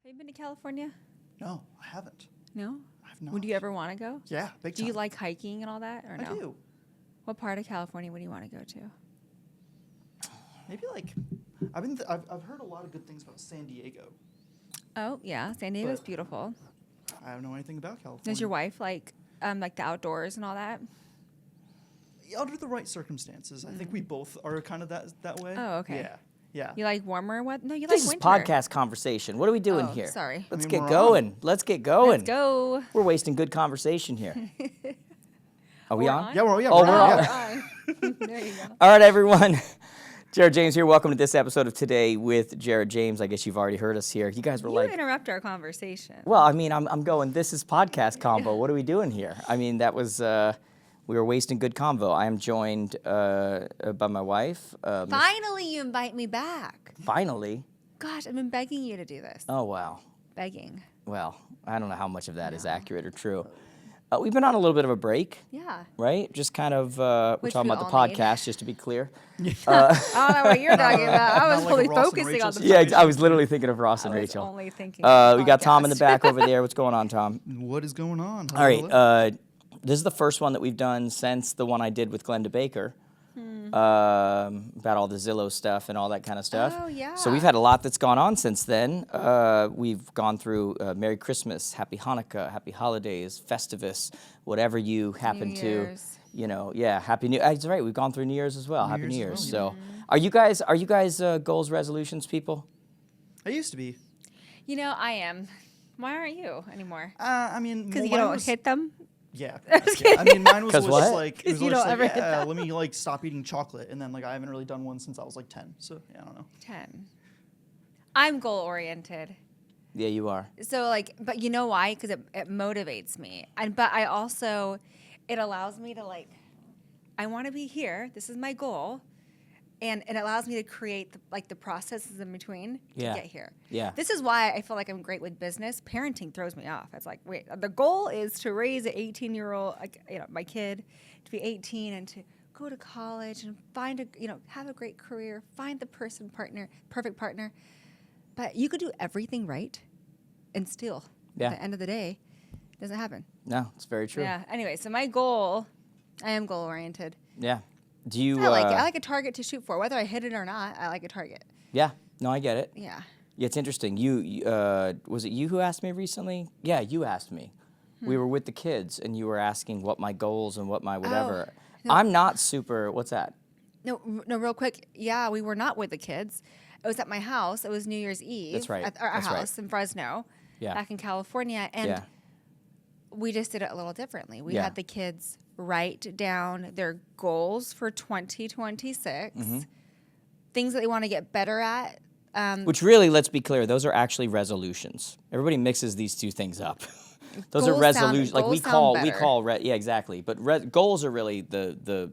Have you been to California? No, I haven't. No? I have not. Would you ever want to go? Yeah, big time. Do you like hiking and all that, or no? I do. What part of California would you want to go to? Maybe like, I've heard a lot of good things about San Diego. Oh, yeah. San Diego's But- beautiful. I don't know anything about California. Does your wife like the outdoors and all that? Under the right circumstances, I think we both are kind of that way. Oh, okay. Yeah, yeah. You like warmer weather? No, you This is like winter. podcast conversation. What are we doing Oh, here? sorry. Let's I mean, get we're going. Let's get going. Let's go. We're wasting good conversation here. Are we We're on? on? Yeah, we're Oh, on. we're Yeah. on. There you go. All right, everyone. Jared James here. Welcome to this episode of Today with Jared James. I guess you've already heard us here. You guys were You like, interrupt our conversation. well, I mean, I'm going, this is podcast combo. What are we doing here? I mean, that was, we were wasting good convo. I am joined by my wife. Finally, you invite me back. Finally. Gosh, I've been begging you to do this. Oh, wow. Begging. Well, I don't know how much of that is accurate or true. We've been on a little bit of a break. Yeah. Right? Just kind of, we're Which talking we about the all need. podcast, just to be clear. I don't know what you're talking about. I was Not like a fully Ross and focusing Rachel on the situation. Yeah, I was literally thinking of Ross and I was Rachel. only thinking We of the got Tom in the podcast. back over there. What's going on, Tom? What is going on? All right. This is the first one that we've done since the one I did with Glenda Baker about all the Zillow stuff and all that kind of stuff. Oh, yeah. So we've had a lot that's gone on since then. We've gone through Merry Christmas, Happy Hanukkah, Happy Holidays, Festivus, whatever you happen New to, Year's. you know, yeah, Happy New. That's right. We've gone through New Year's as well. Happy New Year's Year's. as well, So, are you guys goals resolutions people? I used to be. You know, I am. Why aren't you anymore? I mean, Because well, you mine don't was- hit them? Yeah. I mean, mine was 'Cause just what? like, it 'Cause was you just don't like, ever hit yeah, let me like stop eating chocolate, and then like I haven't really done one since I was like 10. So yeah, I don't know. 10. I'm goal oriented. Yeah, you are. So like, but you know why? Because it motivates me. But I also, it allows me to like, I want to be here. This is my goal. And it allows me to create the processes in between to Yeah. get here. Yeah. This is why I feel like I'm great with business. Parenting throws me off. It's like, wait, the goal is to raise an 18-year-old, like, you know, my kid to be 18 and to go to college and find a, you know, have a great career, find the perfect partner. But you could do everything right and still, Yeah. at the end of the day, it doesn't happen. No, it's very true. Yeah. Anyway, so my goal, I am goal oriented. Yeah. Do you? I like it. I like a target to shoot for. Whether I hit it or not, I like a target. Yeah. No, I get it. Yeah. Yeah, it's interesting. Was it you who asked me recently? Yeah, you asked me. We were with the kids, and you were asking what my goals and what my whatever. no. I'm not super. What's that? No, real quick. Yeah, we were not with the kids. It was at my house. It was New Year's Eve. That's right. At our That's right. house in Fresno, Yeah. back in California. And Yeah. we just did it a little differently. We Yeah. had the kids write down their goals for 2026, Mm-hmm. things that they want to get better at. Which really, let's be clear, those are actually resolutions. Everybody mixes these two things up. Those are Goals sound- resolutions. Like we goals sound call better. yeah, exactly. But goals are really the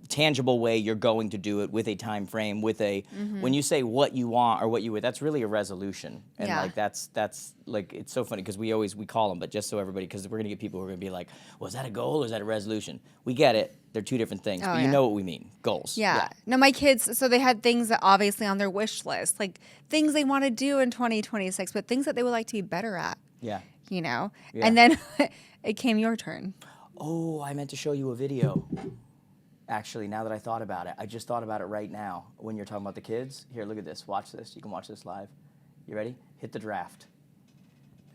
tangible way you're going to do it with a time frame, with a when you say what you want or what you would, that's really a resolution. And Yeah. like that's like it's so funny because we call them, but just so everybody, because we're gonna get people who are gonna be like, well, is that a goal or is that a resolution? We get it. They're two different things, Oh, but you yeah. know what we mean. Goals. Yeah. No, my kids, so they had things that obviously on their wish list, like things they want to do in 2026, but things that they would like to be better at, Yeah. you know? Yeah. And then it came your turn. Oh, I meant to show you a video. Actually, now that I thought about it, I just thought about it right now when you're talking about the kids. Here, look at this. Watch this. You can watch this live. You ready? Hit the draft.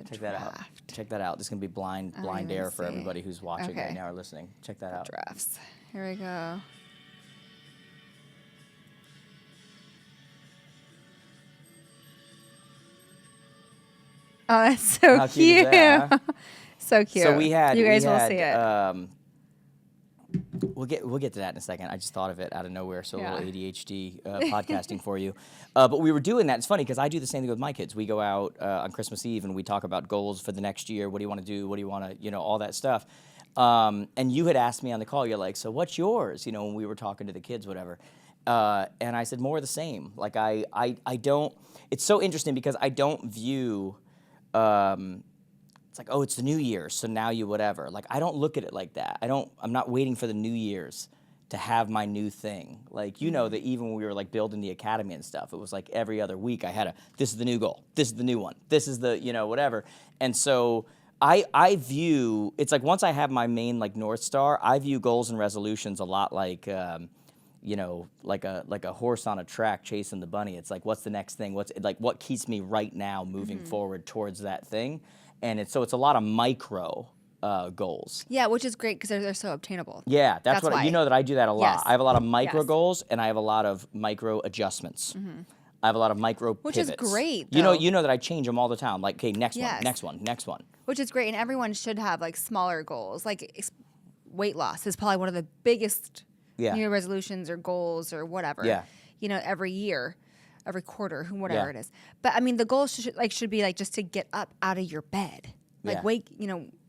Check that out. Check that out. This is going to be blind even air for see. everybody who's watching Okay. right now or listening. Check that out. Drafts. Here we go. Oh, that's so How cute is cute. that, huh? So cute. So we had. You guys we will had, see it. We'll get to that in a second. I just thought of it out of nowhere, so Yeah. a little ADHD podcasting for you. But we were doing that. It's funny because I do the same thing with my kids. We go out on Christmas Eve and we talk about goals for the next year. What do you want to do? What do you want to, you know, all that stuff. And you had asked me on the call, you're like, so what's yours? You know, when we were talking to the kids, whatever. And I said more of the same. Like I don't. It's so interesting because I don't view. It's like, oh, it's the New Year, so now you whatever. Like, I don't look at it like that. I'm not waiting for the New Year's to have my new thing. Like, you know that even when we were like building the academy and stuff, it was like every other week I had this is the new goal, this is the new one, this is the, whatever. And so I view, it's like once I have my main like North Star, I view goals and resolutions a lot like, like a horse on a track chasing the bunny. It's like, what's the next thing? What keeps me right now moving forward towards that thing? And it's a lot of micro goals. Yeah, which is great because they're so obtainable. Yeah, that's what why. you know that I do that a lot. Yes. I have a lot of micro Yes. goals and I have a lot of micro adjustments. I have a lot of micro Which pivots. is great, You though. know that I change them all the time. Like, okay, next Yes. one, next one, next one. Which is great, and everyone should have like smaller goals. Like weight loss is probably one of the biggest Yeah. New Year resolutions or goals or whatever. Yeah. Every year, every quarter, whatever Yeah. it is. But I mean, the goal should be like just to get up out of your bed. Like Yeah. wake,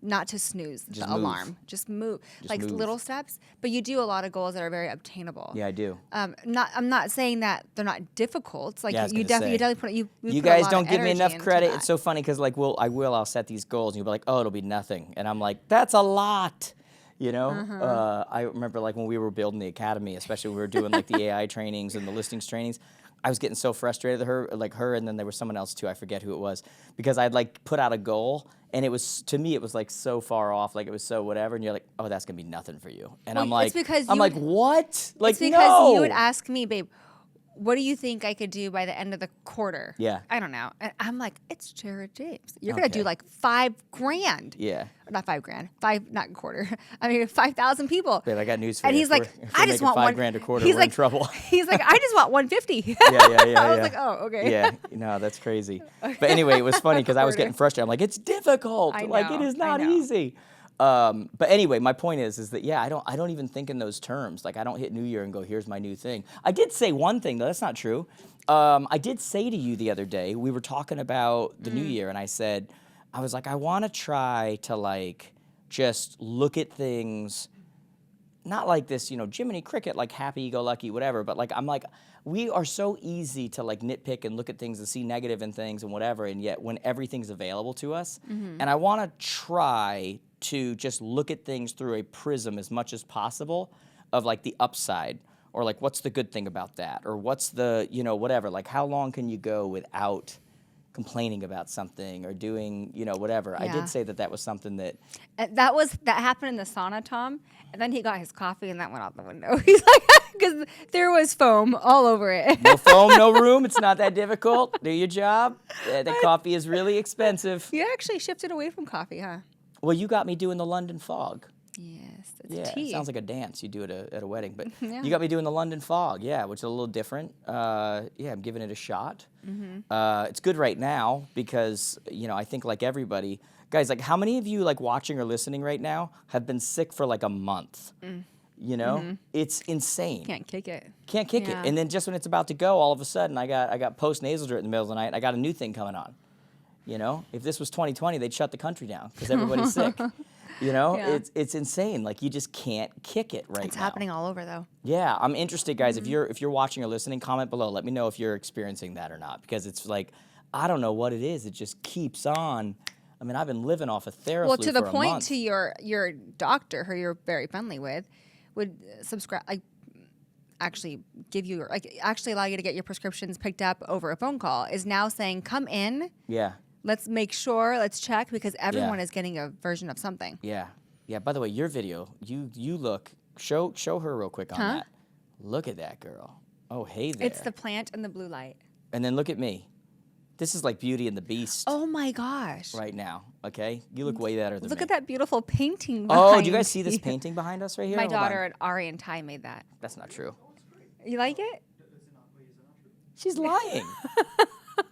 not to snooze Just the move. alarm. Just move. Just Like move. little steps. But you do a lot of goals that are very obtainable. Yeah, I do. I'm not saying that they're not difficult. Like Yeah, I was you gonna say. definitely put You put a guys lot don't of give me energy enough into credit. that. It's so funny because like, I'll set these goals and you'll be like, oh, it'll be nothing. And I'm like, that's a lot. I remember like when we were building the academy, especially when we were doing like the AI trainings and the listings trainings, I was getting so frustrated with her, and then there was someone else too. I forget who it was, because I'd like put out a goal, and it was, to me, it was like so far off, like it was so whatever, and you're like, oh, that's gonna be nothing for you, and Well, I'm like, it's because I'm you like, would- what? Like, It's because no. you would ask me, babe, what do you think I could do by the end of the quarter? Yeah. I don't know. And I'm like, it's Jared James. You're going to do Okay. like $5,000. Yeah. Or not $5,000. Not a quarter. I mean, 5,000 people. Babe, I got news for And you. he's If like, we're- if I we're just making want $5,000 a quarter, He's we're like, in trouble. He's like, I just want 150. Yeah. I was like, oh, okay. Yeah, no, that's crazy. But anyway, it was funny because I was getting frustrated. I'm like, it's difficult. I Like, it know, is not I know. easy. But anyway, my point is that yeah, I don't even think in those terms. Like, I don't hit New Year and go, here's my new thing. I did say one thing though. That's not true. I did say to you the other day, we were talking about the New Year, and I said, I was like, I want to try to like just look at things. Not like this, Jiminy Cricket, like happy-go-lucky, whatever, but like, I'm like, we are so easy to like nitpick and look at things and see negative in things and whatever, and yet when everything's available to us, and I want to try to just look at things through a prism as much as possible of like the upside, or like what's the good thing about that, or what's the, whatever, like how long can you go without complaining about something or doing, whatever. I Yeah. did say that was something that And that happened in the sauna, Tom. And then he got his coffee and that went out the window. He's like, because there was foam all over it. no foam, no room. It's not that difficult. Do your job. The coffee is really expensive. You actually shifted away from coffee, huh? Well, you got me doing the London Fog. Yes, it's Yeah, tea. it sounds like a dance. You do it at a wedding, but Yeah. you got me doing the London Fog. Yeah, which is a little different. Yeah, I'm giving it a shot. It's good right now because I think like everybody, guys, like how many of you like watching or listening right now have been sick for like a month? It's insane. Can't kick it. Can't kick Yeah. it. And then just when it's about to go, all of a sudden I got post-nasal drip in the middle of the night. I got a new thing coming on. If this was 2020, they'd shut the country down because everybody's sick. Yeah. It's insane. Like you just can't kick it right It's now. happening all over, though. Yeah, I'm interested, guys. If you're watching or listening, comment below. Let me know if you're experiencing that or not, because it's like I don't know what it is. It just keeps on. I mean, I've been living off of Theraflu Well, to the for a point month. to your doctor, who you're very friendly with, would subscribe, like, actually give you, like, actually allow you to get your prescriptions picked up over a phone call, is now saying, come in, Yeah, let's make sure, let's check, because everyone is getting a version of something. yeah. By the way, your video, you look. Show her real quick on Huh? that. Look at that girl. Oh, hey there. It's the plant and the blue light. And then look at me. This is like Beauty and the Beast Oh my gosh. right now. Okay, you look way better than Look me. at that beautiful painting Oh, behind do you guys see this you. painting behind us right here? My Hold on. daughter at Ari and Ty made that. That's not true. You like it? She's lying.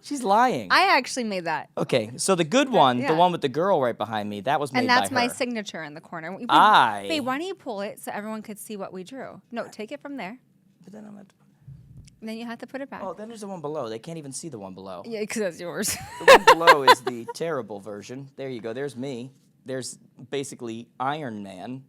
She's lying. I actually made that. Okay, so the good one, Yeah. the one with the girl right behind me, that was made And that's by my her. signature in the corner. Babe, I- Babe, why don't you pull it so everyone could see what we drew? No, take it from there. But then I'm at, And then you have to put it back. oh, then there's the one below. They can't even see the one below. Yeah, because that's yours. The one below is the terrible version. There you go. There's me. There's basically Iron Man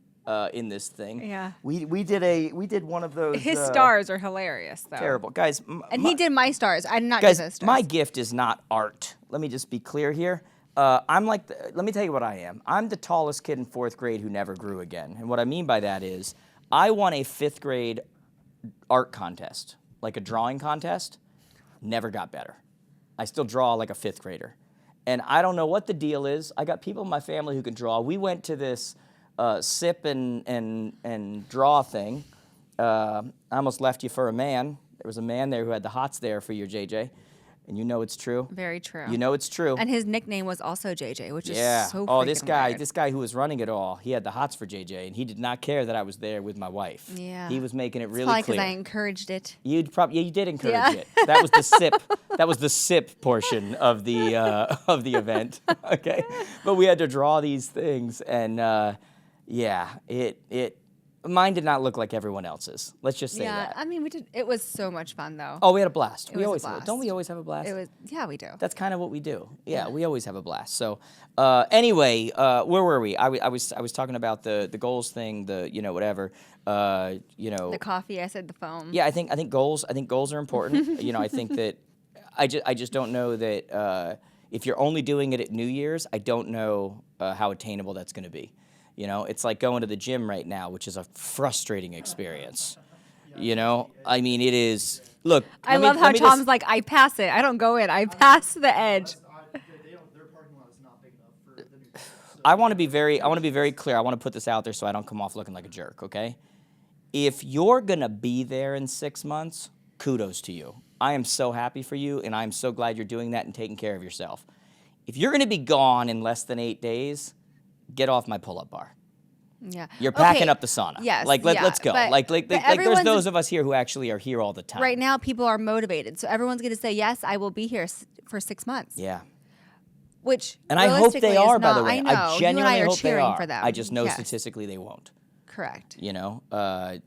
in this thing. Yeah. We did one of those. His stars are hilarious, though. Terrible, guys. And he did my stars. I did not Guys, do his stars. my gift is not art. Let me just be clear here. I'm like, let me tell you what I am. I'm the tallest kid in 4th grade who never grew again. And what I mean by that is, I won a 5th grade art contest, like a drawing contest. Never got better. I still draw like a 5th grader. And I don't know what the deal is. I got people in my family who can draw. We went to this sip and draw thing. I almost left you for a man. There was a man there who had the hots there for your JJ. And you know it's true. Very true. You know it's true. And his nickname was also JJ, which is so Oh, freaking weird. this guy who was running it all, he had the hots for JJ, and he did not care that I was there with my wife. Yeah. He was making it really Probably clear. because I encouraged it. You did encourage Yeah. it. That was the sip. That was the sip portion of the event. Okay, but we had to draw these things, and mine did not look like everyone else's. Let's just say that. I mean, we did. It was so much fun, though. Oh, we had a blast. It We was always a blast. don't we always have a blast? It was. Yeah, we do. That's kind of what we do. Yeah, we always have a blast. So, anyway, where were we? I was talking about the goals thing. Whatever. The coffee. I said the foam. Yeah, I think goals are important. I think that I just don't know that if you're only doing it at New Year's, I don't know how attainable that's going to be. It's like going to the gym right now, which is a frustrating experience. I mean, it is. Look, I love how Tom's like, I pass it. I don't go in. I pass the edge. Their parking lot is not big enough for the new gym, so- I want to be very clear. I want to put this out there so I don't come off looking like a jerk, okay? If you're going to be there in 6 months, kudos to you. I am so happy for you, and I'm so glad you're doing that and taking care of yourself. If you're going to be gone in less than 8 days, get off my pull-up bar. Yeah. You're packing Okay, up the sauna. Yes. Let's go. But There's everyone's- those of us here who actually are here all the time. Right now, people are motivated. So everyone's going to say, yes, I will be here for 6 months. Yeah. Which And I hope they realistically are, is by the not- way. I know. I genuinely you and I are hope they cheering are. for them. I just know Yes. statistically they won't. Correct. The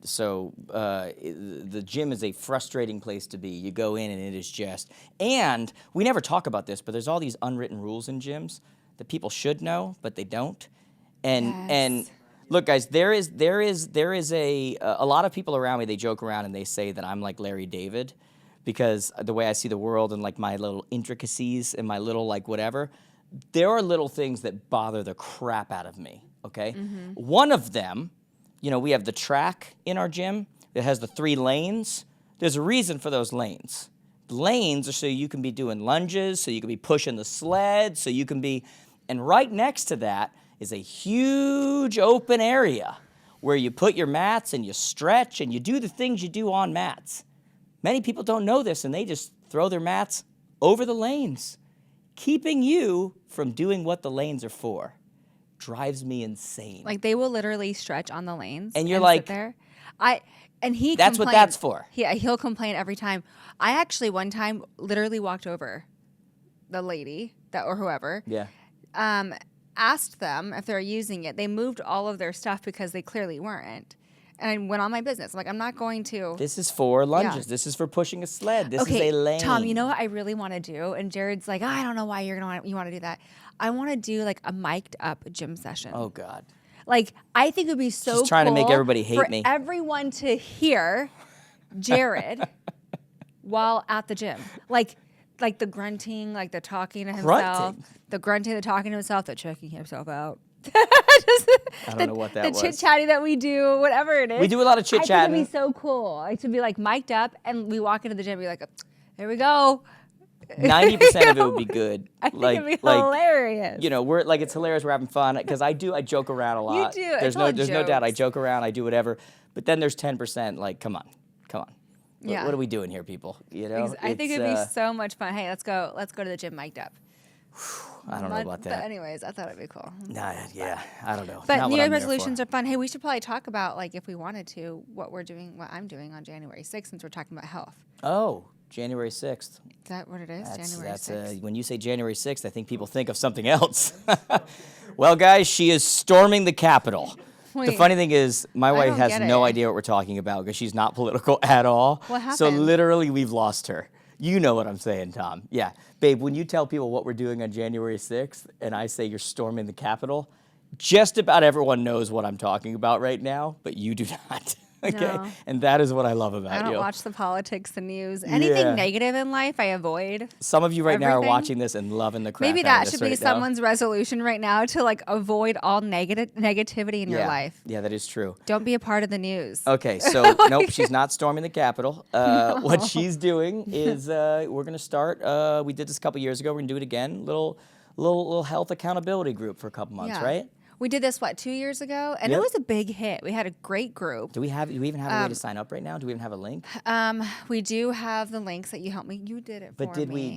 gym is a frustrating place to be. You go in and it is just, and we never talk about this, but there's all these unwritten rules in gyms that people should know, but they don't. And Yes. look, guys, there is a lot of people around me. They joke around and they say that I'm like Larry David, because the way I see the world and like my little intricacies and my little like whatever. There are little things that bother the crap out of me. Okay, one of them. We have the track in our gym that has the 3 lanes. There's a reason for those lanes. The lanes are so you can be doing lunges, so you can be pushing the sled, so you can be, and right next to that is a huge open area where you put your mats and you stretch and you do the things you do on mats. Many people don't know this, and they just throw their mats over the lanes, keeping you from doing what the lanes are for. Drives me insane. Like they will literally stretch on the lanes, And you're sit like- there. He That's what complains. that's for. He'll complain every time. I actually one time literally walked over the lady or whoever. Yeah. Asked them if they're using it. They moved all of their stuff because they clearly weren't. And I went on my business. I'm like, I'm not going to. This is for lunges. Yeah. This is for pushing a sled. This Okay, is a lane. Tom, you know what I really want to do? And Jared's like, I don't know why you want to do that. I want to do like a mic'd up gym session. Oh, God. Like, I think it would be so Just trying to make cool everybody hate for me. everyone to hear Jared while at the gym. Like the grunting, like the talking to himself. Grunting? The grunting, the talking to himself, the checking himself out. I don't know what that the was. chit-chatting that we do, whatever it is. We do a lot of I think chit-chatting. it'd be so cool. Like to be like mic'd up and we walk into the gym and be like, there we go. 90% of it would be good. I think it'd be hilarious. We're like, it's hilarious. We're having fun because I joke around a lot. do. There's It's all no doubt. I jokes. joke around. I do whatever. But then there's 10%. Like, come on. Yeah. What are we doing here, people? I think it'd be so much fun. Hey, let's go to the gym mic'd up. I don't know about But that. anyways, I thought it'd be cool. Nah, yeah, I don't know. But Not New what Year's I'm there for. resolutions are fun. Hey, we should probably talk about, like, if we wanted to, what I'm doing on January 6th, since we're talking about health. Oh, January 6th. Is that what it is? January That's 6th? when you say January 6th, I think people think of something else. Well, guys, she is storming the Capitol. The Wait. funny thing is, my wife don't has get no it. idea what we're talking about because she's not political at all. What So happened? literally, we've lost her. You know what I'm saying, Tom. Yeah. Babe, when you tell people what we're doing on January 6th and I say you're storming the Capitol, just about everyone knows what I'm talking about right now, but you do not. Okay, No. and that is what I love about I don't you. watch the politics, the news. Anything Yeah. negative in life, I avoid. Some of you right now are Everything. watching this and loving the crap Maybe out that of should this be right now. someone's resolution right now to like avoid all negativity in your life. Yeah, that is true. Don't be a part of the news. Okay, so nope, she's not storming the Capitol. What she's doing is we're going to start. We did this a couple years ago. We're going to do it again. Little health accountability group for a couple months, Yeah. right? We did this 2 years ago, and Yep. it was a big hit. We had a great group. Do we even have a way to sign up right now? Do we even have a link? We do have the links that you helped me. You did it But for did me.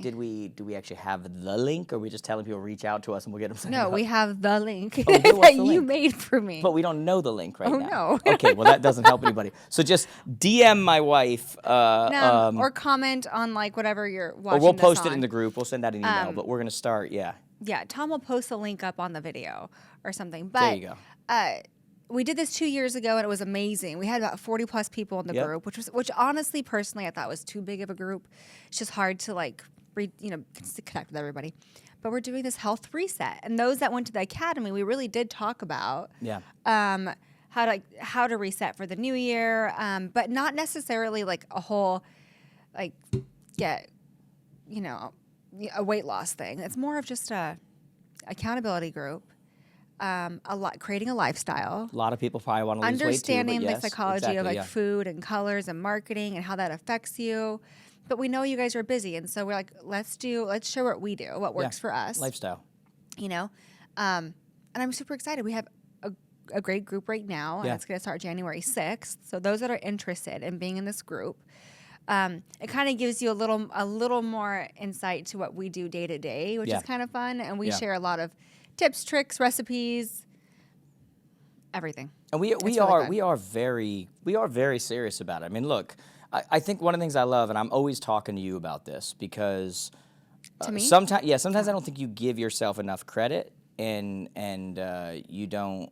do we actually have the link, or are we just telling people reach out to us and we'll get them signed No, up? we have the link do? that What's the you link? made for me. But we don't know the link right Oh, now. no. Okay, well that doesn't help anybody. So just DM my wife. Or comment on like whatever you're Or watching. we'll this post it on. in the group. We'll send out an email. But we're gonna start. Yeah. Yeah, Tom will post a link up on the video or something. But There you go. We did this 2 years ago, and it was amazing. We had about 40 plus people in the Yep. group, which honestly, personally, I thought was too big of a group. It's just hard to like connect with everybody. But we're doing this health reset, and those that went to the academy, we really did talk about Yeah. how to reset for the new year, but not necessarily like a whole a weight loss thing. It's more of just a accountability group. Creating a lifestyle, A lot of people probably want to lose weight too. understanding But the yes, psychology exactly, of like yeah. food and colors and marketing and how that affects you. But we know you guys are busy, and so we're like, let's show what we do, what works for us. Lifestyle. And I'm super excited. We have a great group right now, Yeah. and it's going to start January 6th. So those that are interested in being in this group, it kind of gives you a little more insight to what we do day to day, which Yeah. is kind of fun. And we Yeah. share a lot of tips, tricks, recipes, everything. And we really fun. are very serious about it. I mean, look, I think one of the things I love, and I'm always talking to you about this because To me? sometimes I don't think you give yourself enough credit, and you don't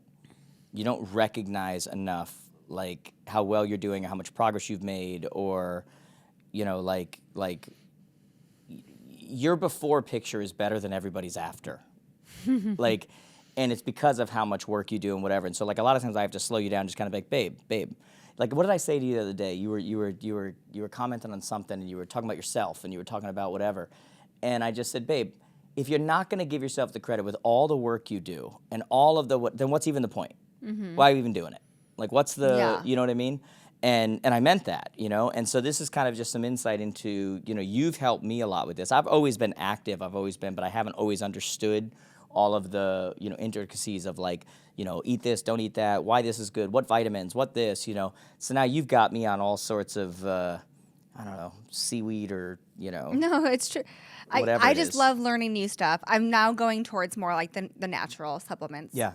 recognize enough like how well you're doing, or how much progress you've made, or like your before picture is better than everybody's after. Like, and it's because of how much work you do and whatever. And so like a lot of times I have to slow you down, just kind of like, babe. Like, what did I say to you the other day? You were commenting on something, and you were talking about yourself, and you were talking about whatever. And I just said, babe, if you're not going to give yourself the credit with all the work you do and all of then what's even the point? Why are you even doing it? Like, what's the, Yeah. you know what I mean? And I meant that, And so this is kind of just some insight into, you've helped me a lot with this. I've always been active, but I haven't always understood all of the, intricacies of like, eat this, don't eat that, why this is good, what vitamins, what this, So now you've got me on all sorts of, I don't know, seaweed or, No, it's true. Whatever I it just is. love learning new stuff. I'm now going towards more like the natural supplements. Yeah.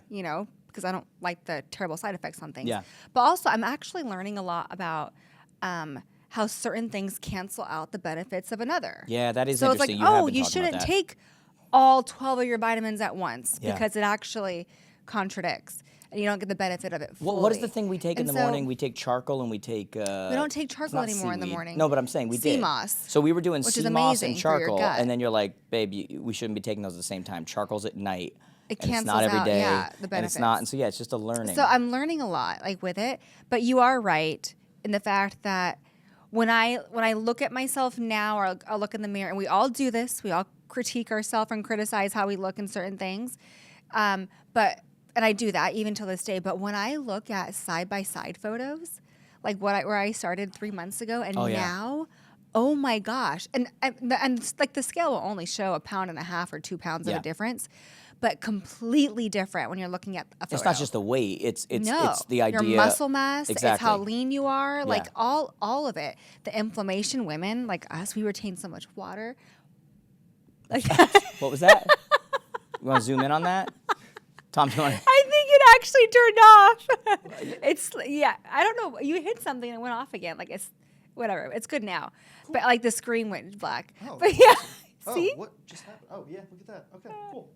Because I don't like the terrible side effects on things. Yeah. But also, I'm actually learning a lot about how certain things cancel out the benefits of another. Yeah, that is So it's like, interesting. You have been you talking about shouldn't that. take all 12 of your vitamins at once Yeah. because it actually contradicts and you don't get the benefit of it fully. What is the thing we take in And the so- morning? We take charcoal and we take. We don't take it's charcoal not anymore in the seaweed. morning. No, but I'm saying we Sea did. moss, So we were doing which sea is moss amazing and for your charcoal, gut. and then you're like, babe, we shouldn't be taking those at the same time. Charcoal's at night. It and it's not cancels every out, day. yeah, the And it's not, benefits. and so yeah, it's just a learning. So I'm learning a lot like with it, but you are right in the fact that when I look at myself now, or I'll look in the mirror, and we all do this, we all critique ourselves and criticize how we look in certain things, and I do that even till this day. But when I look at side by side photos, like where I started 3 months ago, and Oh, yeah. now, oh my gosh, and like the scale will only show 1.5 pounds or 2 pounds of Yeah. a difference. But completely different when you're looking at a photo. it's not just the weight. It's No, the idea. your muscle mass. It's how Exactly. lean you are. Like Yeah. all of it. The inflammation. Women like us, we retain so much water. Like What was that? You want to zoom in on that, Tom? Do you want to? I think it actually turned off. It's I don't know. You hit something and it went off again. Like it's whatever. It's good now. But like the screen went black. Oh. But yeah. Oh, See? what just happened? Oh, yeah, look at that. Okay, cool.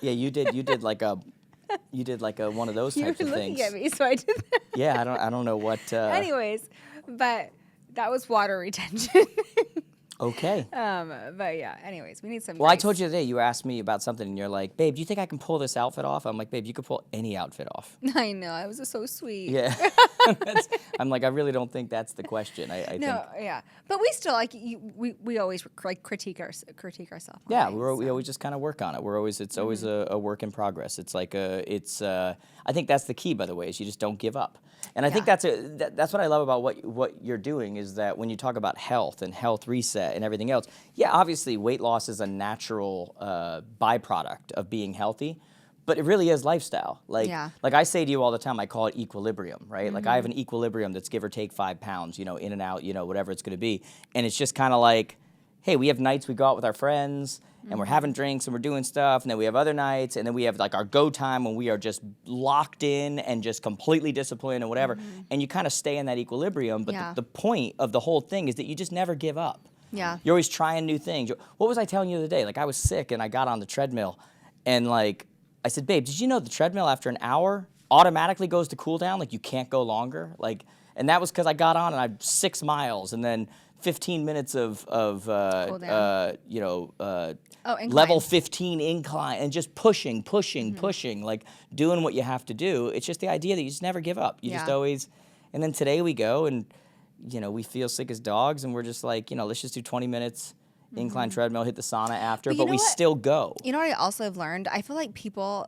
Yeah, you did like a one of those You were types of looking things. at me, so I did that. Yeah, I don't know what. Anyways, but that was water retention. Okay. But yeah, anyways, we need some. Well, I nice- told you today, you asked me about something, and you're like, babe, do you think I can pull this outfit off? I'm like, babe, you could pull any outfit off. I know, it was so sweet. Yeah. I'm like, I really don't think that's the question. I No, think. yeah, but we still like we always like critique ourselves. Yeah, we always just kind of work on it. It's always a work in progress. It's like I think that's the key, by the way, is you just don't give up. And I think that's what I love about what you're doing is that when you talk about health and health reset and everything else, yeah, obviously weight loss is a natural byproduct of being healthy, but it really is lifestyle. Like I say to you all the time, I call it equilibrium, right? Like I have an equilibrium that's give or take 5 pounds, in and out, whatever it's going to be. And it's just kind of like, hey, we have nights we go out with our friends and we're having drinks and we're doing stuff, and then we have other nights, and then we have like our go time when we are just locked in and just completely disciplined and whatever. And you kind of stay in that equilibrium, but the point of the whole thing is that you just never give up. Yeah. You're always trying new things. What was I telling you the other day? Like I was sick and I got on the treadmill, and like I said, babe, did you know the treadmill after an hour automatically goes to cool down? Like you can't go longer. Like, and that was because I got on and I 6 miles and then 15 minutes of level 15 incline and just pushing, like doing what you have to do. It's just the idea that you just never give up. You just always, and then today we go and, we feel sick as dogs and we're just like, let's just do 20 minutes incline treadmill, hit the sauna after, but we still go. You know what I also have learned? I feel like people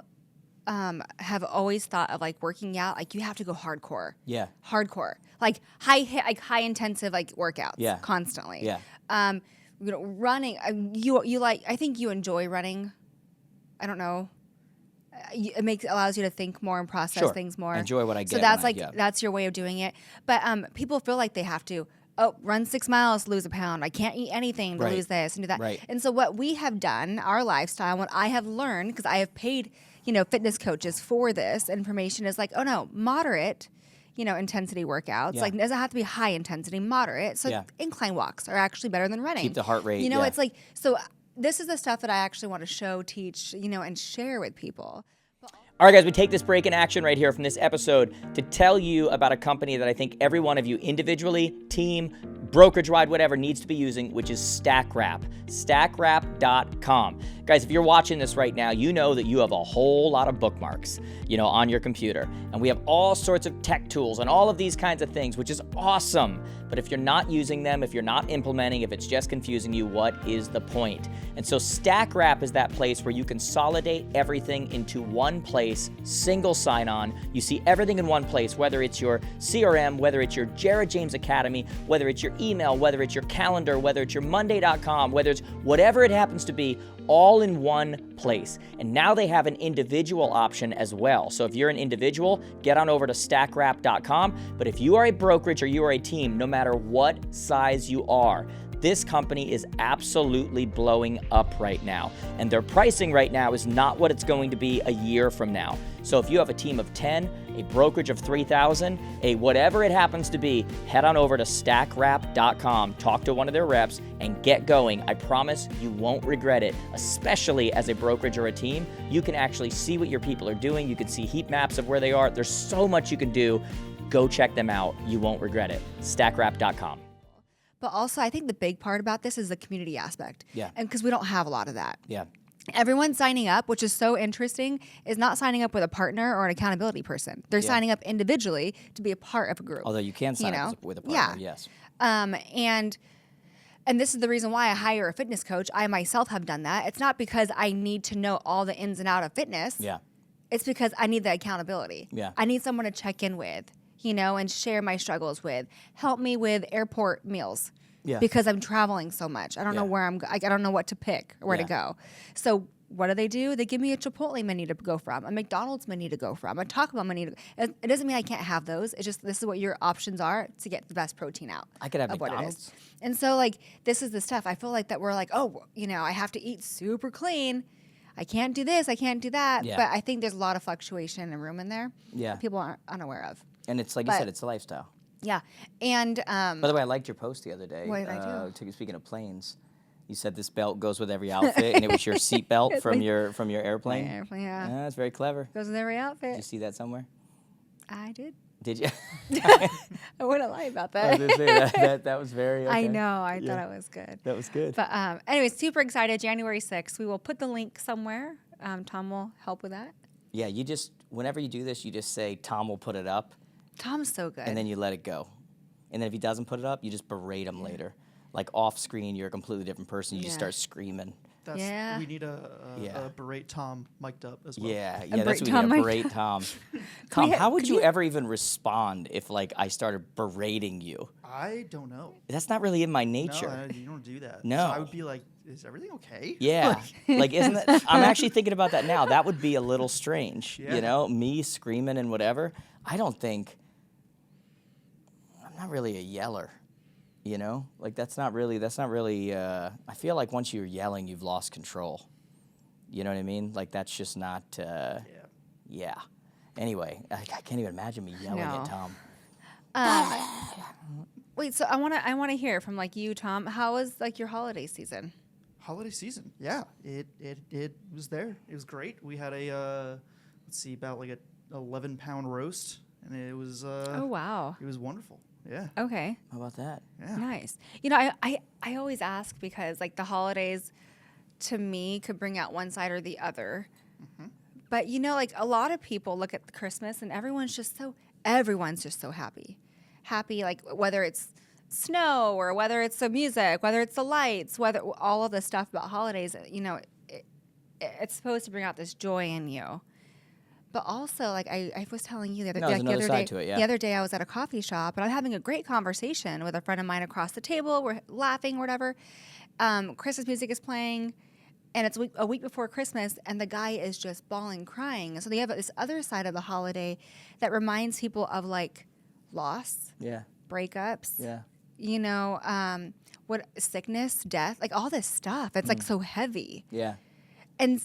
have always thought of like working out, like you have to go hardcore. Yeah. Hardcore. Like high intensive like workouts constantly. Yeah. Running, I think you enjoy running. I don't know. It allows you to think more and process things more. Enjoy what I get. So that's that's your way of doing it. But people feel like they have to run 6 miles, lose a pound. I can't eat anything to lose this and do that. Right. And so what we have done, our lifestyle, what I have learned, because I have paid, fitness coaches for this information, is like, oh no, moderate, intensity workouts. Yeah. Like it doesn't have to be high intensity, moderate. So incline walks are actually better than running. Keep the heart rate. It's like, so this is the stuff that I actually want to show, teach, and share with people. All right, guys, we take this break in action right here from this episode to tell you about a company that I think every one of you individually, team, brokerage-wide, whatever, needs to be using, which is StackWrap. StackWrap.com. Guys, if you're watching this right now, you know that you have a whole lot of bookmarks, on your computer. And we have all sorts of tech tools and all of these kinds of things, which is awesome. But if you're not using them, if you're not implementing, if it's just confusing you, what is the point? And so StackWrap is that place where you consolidate everything into one place, single sign-on. You see everything in one place, whether it's your CRM, whether it's your Jared James Academy, whether it's your email, whether it's your calendar, whether it's your Monday.com, whether it's whatever it happens to be, all in one place. And now they have an individual option as well. So if you're an individual, get on over to stackwrap.com. But if you are a brokerage or you are a team, no matter what size you are, this company is absolutely blowing up right now. And their pricing right now is not what it's going to be a year from now. So if you have a team of 10, a brokerage of 3,000, a whatever it happens to be, head on over to stackwrap.com, talk to one of their reps, and get going. I promise you won't regret it, especially as a brokerage or a team. You can actually see what your people are doing. You can see heat maps of where they are. There's so much you can do. Go check them out. You won't regret it. Stackwrap.com. But also, I think the big part about this is the community aspect. Yeah. And because we don't have a lot of that. Yeah. Everyone signing up, which is so interesting, is not signing up with a partner or an accountability person. They're signing up individually to be a part of a group. Although you can sign up with a partner, yes. And this is the reason why I hire a fitness coach. I myself have done that. It's not because I need to know all the ins and outs of fitness. Yeah. It's because I need the accountability. Yeah. I need someone to check in with, and share my struggles with. Help me with airport meals. Yeah. Because I'm traveling so much. I don't know where I don't know what to pick or where to go. So what do? They give me a Chipotle menu to go from, a McDonald's menu to go from, a Taco Bell menu. It doesn't mean I can't have those. It's just this is what your options are to get the best protein out. I could have of McDonald's. What it is. And so like this is the stuff. I feel like that we're like, I have to eat super clean. I can't do this. I can't do that. Yeah. But I think there's a lot of fluctuation and room in there. Yeah. People aren't unaware of. And it's like you said, it's a lifestyle. Yeah. And by the way, I liked your post the other day. What did I do? Speaking of planes, you said this belt goes with every outfit, and it was your seat belt from your airplane. My airplane, yeah. That's very clever. Goes with every outfit. Did you see that somewhere? I did. Did you? I wouldn't lie about I was that. gonna say that was very. Okay. I know. I Yeah. thought it was good. That was good. But anyways, super excited. January 6th. We will put the link somewhere. Tom will help with that. Yeah, you just whenever you do this, you just say Tom will put it up, Tom's so good. and then you let it go. And then if he doesn't put it up, you just berate him later. Like off screen, you're a completely different person. You just Yeah. start screaming. Yeah. We need Yeah. a berate Tom mic'd up as well. Yeah, A yeah, that's berate what we Tom need. A mic. berate Tom. Tom, we how would could you you- ever even respond if like I started berating you? I don't know. That's not really in my nature. No, you don't do that. No. So I would be like, is everything okay? Yeah, like isn't that? I'm actually thinking about that now. That would be a little strange, Yeah. you know, me screaming and whatever. I don't think I'm not really a yeller, you know. Like that's not really. I feel like once you're yelling, you've lost control. You know what I mean? Like that's just not. Yeah. Yeah. Anyway, I can't even imagine me yelling No. at Tom. Wait, so I wanna hear from like you, Tom. How was like your holiday season? Holiday season. Yeah. It was there. It was great. We had a let's see, about like a 11-pound roast, and it was Oh wow. it was wonderful. Yeah. Okay. How about that? Yeah. Nice. You know, I always ask because like the holidays to me could bring out one side or the other. But you know, like a lot of people look at Christmas and everyone's just so happy. Happy, like whether it's snow or whether it's the music, whether it's the lights, whether all of the stuff about holidays, you know, it's supposed to bring out this joy in you. But also, like I was telling you the other, No, there's like, the another other side day, to it, yeah. the other day I was at a coffee shop and I'm having a great conversation with a friend of mine across the table. We're laughing, or whatever. Christmas music is playing, and it's a week before Christmas, and the guy is just bawling, crying. So they have this other side of the holiday that reminds people of like loss, Yeah. breakups, Yeah. you know, what sickness, death, like all this stuff. It's like so heavy. Yeah. And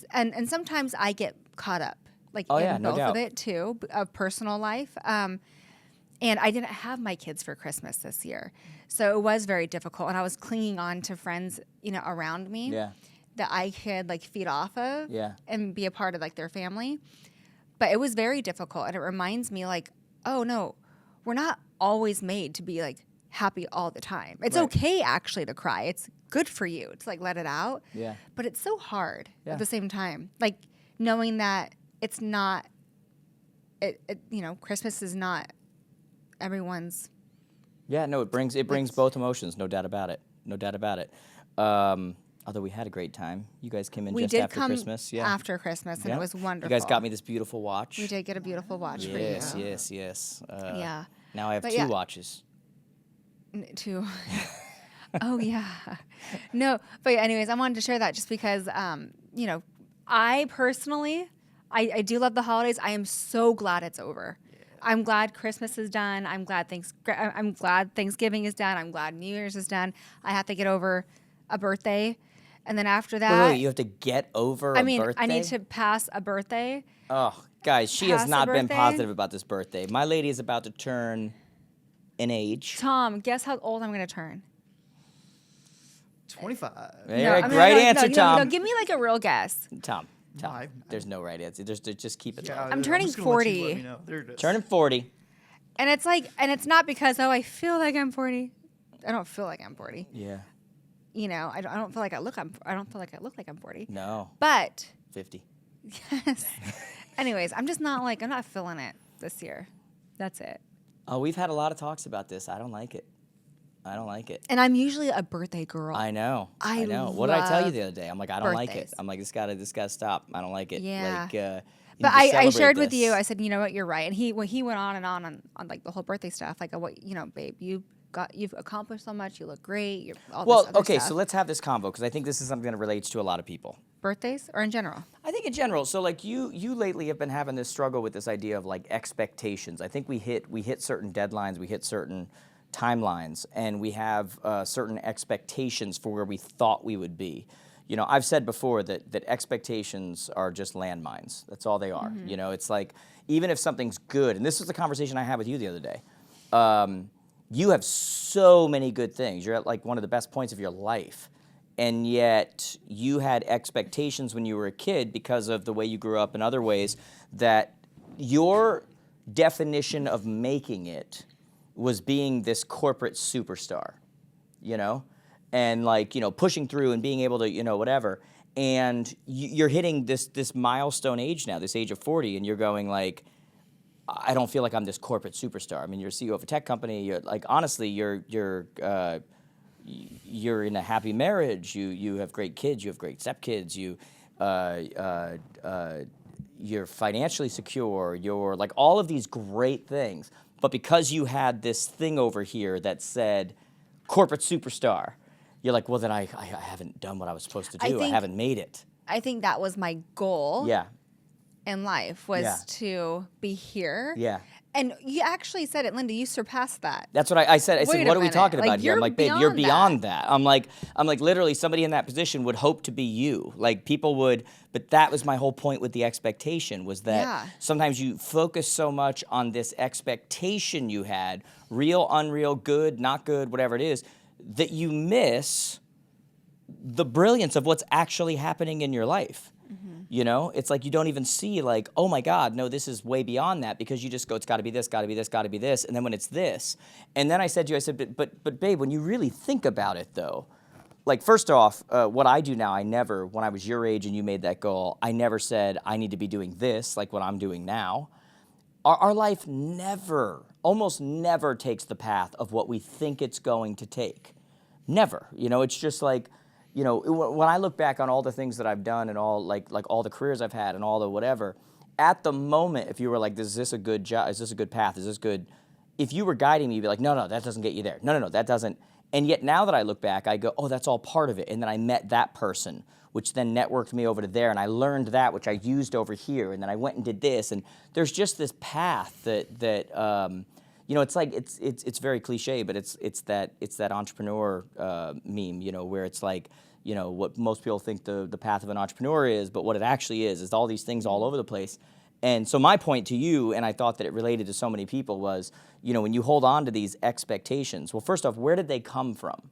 sometimes I get caught up, like Oh, in yeah, no both doubt. of it too, of personal life. And I didn't have my kids for Christmas this year, so it was very difficult. And I was clinging on to friends, you know, around me Yeah. that I could like feed off of, Yeah. and be a part of like their family. But it was very difficult, and it reminds me like, oh no, we're not always made to be like happy all the time. It's Right. okay actually to cry. It's good for you to like let it out. Yeah. But it's so hard Yeah. at the same time. Like knowing that it's not, you know, Christmas is not everyone's. Yeah, no, it brings It's- both emotions, no doubt about it. No doubt about it. Although we had a great time. You guys came in We just did after come Christmas. Yeah. after Christmas, and Yeah. it was wonderful. You guys got me this beautiful watch. We did get a beautiful watch for you. Yes, yes, yes. Yeah. Now I have But two yeah. watches. To oh yeah, no, but anyways, I wanted to share that just because you know, I personally I do love the holidays. I am so glad it's over. I'm glad Christmas is done. I'm glad Thanksgiving is done. I'm glad New Year's is done. I have to get over a birthday, and then after that, Wait, you have to get over I a mean, birthday? I need to pass a birthday. Oh, guys, she has pass a not been birthday? positive about this birthday. My lady is about to turn an age. Tom, guess how old I'm going to turn? 25. There, I mean, right no, answer, no, Tom. No, give me like a real guess. Tom, No, I- there's no right answer. Just keep it Yeah, low. I'm turning just gonna let you 40. let me know. There it is. Turning 40. And it's like, and it's not because, oh, I feel like I'm 40. I don't feel like I'm 40. Yeah. You know, I don't feel like I look like I'm 40. No. But 50. yes. Anyways, I'm not feeling it this year. That's it. Oh, we've had a lot of talks about this. I don't like it. I don't like it. And I'm usually a birthday girl. I know. I know. What did I tell you love the other day? I'm like, I don't like it. birthdays. I'm like, this gotta stop. I don't like it. Yeah. Like, you But need to I celebrate shared with you. this. I said, you know what, you're right. And he went on and on like the whole birthday stuff. Like, what, you know, babe, you've accomplished so much. You look great. You're all Well, this other okay, stuff. so let's have this convo because I think this is something that relates to a lot of people. Birthdays or in general? I think in general. So like you lately have been having this struggle with this idea of like expectations. I think we hit certain deadlines, we hit certain timelines, and we have certain expectations for where we thought we would be. You know, I've said before that expectations are just landmines. That's all they are. You know, it's like even if something's good, and this was the conversation I had with you the other day. You have so many good things. You're at like one of the best points of your life. And yet you had expectations when you were a kid because of the way you grew up and other ways that your definition of making it was being this corporate superstar, you know, and like, you know, pushing through and being able to, you know, whatever. And you're hitting this milestone age now, this age of 40, and you're going like, I don't feel like I'm this corporate superstar. I mean, you're a CEO of a tech company. You're like, honestly, you're in a happy marriage. You have great kids. You have great stepkids. You're financially secure. You're like all of these great things. But because you had this thing over here that said corporate superstar, you're like, well, then I haven't done what I was supposed to do. I haven't made it. I think that was my goal. Yeah. In life was to be here. Yeah. And you actually said it, Linda, you surpassed that. That's what I said. I said, what are we talking about here? I'm like, babe, you're beyond that. I'm like, literally somebody in that position would hope to be you. Like people would, but that was my whole point with the expectation was that sometimes you focus so much on this expectation you had, real, unreal, good, not good, whatever it is, that you miss the brilliance of what's actually happening in your life. You know, it's like you don't even see like, oh my God, no, this is way beyond that because you just go, it's got to be this, got to be this, got to be this. And then when it's this, and then I said to you, but babe, when you really think about it though, like first off, what I do now, when I was your age and you made that goal, I never said I need to be doing this like what I'm doing now. Our life almost never takes the path of what we think it's going to take. Never. You know, it's just like, you know, when I look back on all the things that I've done and all like all the careers I've had and all the whatever, at the moment, if you were like, is this a good job? Is this a good path? Is this good? If you were guiding me, you'd be like, no, that doesn't get you there. No, that doesn't. And yet now that I look back, I go, oh, that's all part of it. And then I met that person, which then networked me over to there. And I learned that, which I used over here. And then I went and did this. And there's just this path that you know, it's like, it's very cliche, but it's that entrepreneur meme, you know, where it's like, you know, what most people think the path of an entrepreneur is, but what it actually is all these things all over the place. And so my point to you, and I thought that it related to so many people, was, you know, when you hold on to these expectations, well, first off, where did they come from?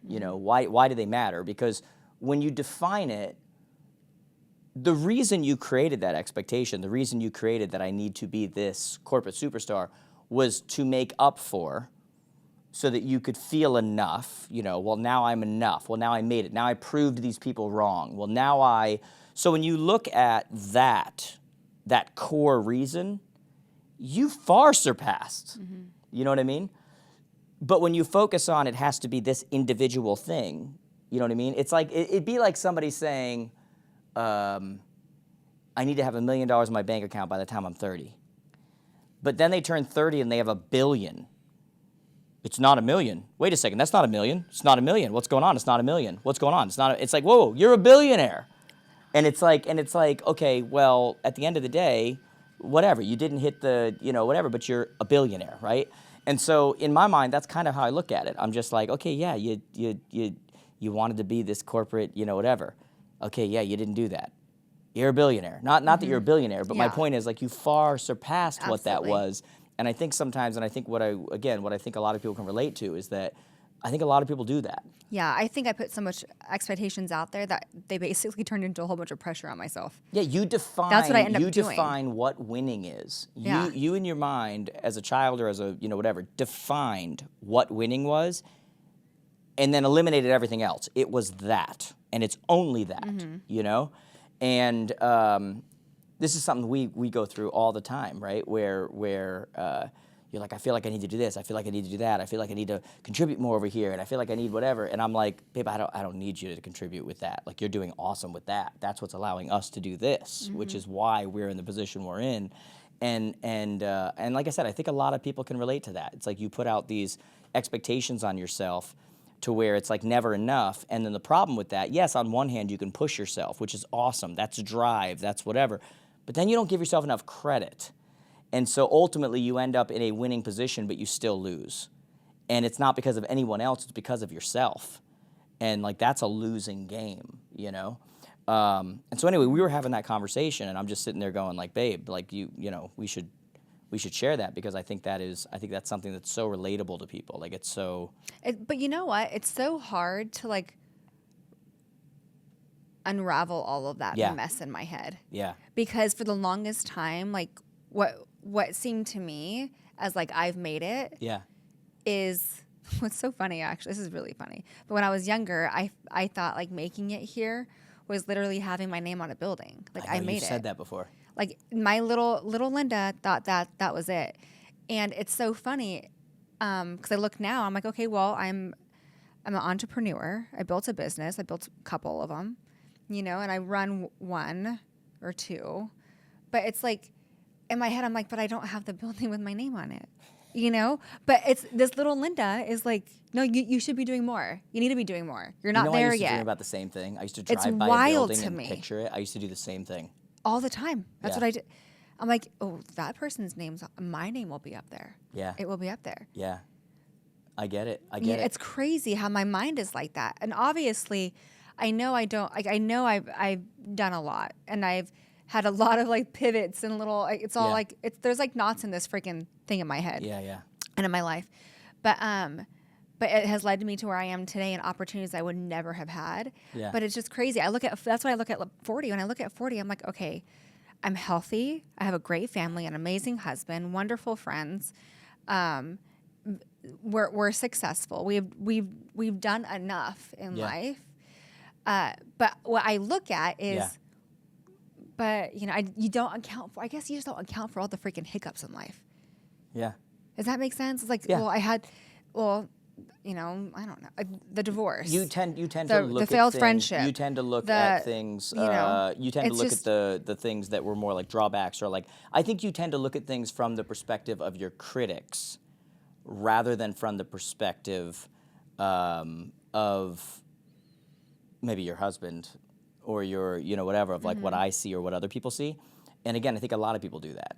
You know, why do they matter? Because when you define it, the reason you created that expectation, the reason you created that I need to be this corporate superstar was to make up for, so that you could feel enough, you know, well, now I'm enough. Well, now I made it. Now I proved these people wrong. Well, so when you look at that core reason, you far surpassed. Mm-hmm. You know what I mean? But when you focus on it has to be this individual thing, you know what I mean? It's like, it'd be like somebody saying, I need to have $1 million in my bank account by the time I'm 30. But then they turn 30 and they have $1 billion. It's not $1 million. Wait a second, that's not $1 million. It's not $1 million. What's going on? It's not $1 million. What's going on? It's like, whoa, you're a billionaire. And it's like, okay, well, at the end of the day, whatever, you didn't hit the, you know, whatever, but you're a billionaire, right? And so in my mind, that's kind of how I look at it. I'm just like, okay, yeah, you wanted to be this corporate, you know, whatever. Okay, yeah, you didn't do that. You're a billionaire. Not that you're a billionaire, but my point is like you far surpassed what that was. And I think sometimes, and I think what I think a lot of people can relate to is that I think a lot of people do that. Yeah, I think I put so much expectations out there that they basically turned into a whole bunch of pressure on myself. Yeah, you define. That's what I end up doing. You define what winning is. Yeah. You in your mind as a child or as a, you know, whatever, defined what winning was, and then eliminated everything else. It was that, and it's only that. You know, and this is something we go through all the time, right? Where you're like, I feel like I need to do this. I feel like I need to do that. I feel like I need to contribute more over here, and I feel like I need whatever. And I'm like, babe, I don't need you to contribute with that. Like, you're doing awesome with that. That's what's allowing us to do this, which is why we're in the position we're in. And like I said, I think a lot of people can relate to that. It's like you put out these expectations on yourself to where it's like never enough. And then the problem with that, yes, on one hand, you can push yourself, which is awesome. That's drive. That's whatever. But then you don't give yourself enough credit. And so ultimately you end up in a winning position, but you still lose. And it's not because of anyone else, it's because of yourself. And like that's a losing game, you know? And so anyway, we were having that conversation and I'm just sitting there going like, babe, like you know, we should share that because I think that's something that's so relatable to people. Like it's so. But you know what? It's so hard to like unravel all of that mess in my head. Yeah. Because for the longest time, like what seemed to me as like I've made it Yeah. is what's so funny. Actually, this is really funny. But when I was younger, I thought like making it here was literally having my name on a building. Like I know made you've it. said that before. Like my little Linda thought that was it, and it's so funny because I look now. I'm like, okay, well, I'm an entrepreneur. I built a business. I built a couple of them, and I run one or two. But it's like in my head, I'm like, but I don't have the building with my name on it, But it's this little Linda is like, no, you should be doing more. You need to be doing more. You're not there I used to yet. dream about the same thing. I used to It's drive by a wild building to and me. picture it. I used to do the same thing. All the time. That's Yeah. what I did. I'm like, oh, that person's my name will be up there. Yeah. It will be up there. Yeah. I get it. I Yeah, get it. it's crazy how my mind is like that. And obviously, I know I don't. Like, I know I've done a lot, and I've had a lot of like pivots and little. Like, it's all Yeah. like there's like knots in this freaking thing in my head. Yeah, yeah. And in my life, but it has led me to where I am today and opportunities I would never have had. Yeah. But it's just crazy. That's why I look at 40. When I look at 40, I'm like, okay, I'm healthy. I have a great family, an amazing husband, wonderful friends. We're successful. We've done enough in Yeah. life. But what I look at is, Yeah. but you don't account for. I guess you just don't account for all the freaking hiccups in life. Yeah. Does that make sense? It's like, Yeah. well, I don't know, the divorce. You tend The- to look the at failed things, friendship, You tend to look the- at things. You tend to it's look just- at the things that were more like drawbacks, or like I think you tend to look at things from the perspective of your critics, rather than from the perspective of maybe your husband or your whatever, of like what I see or what other people see. And again, I think a lot of people do that.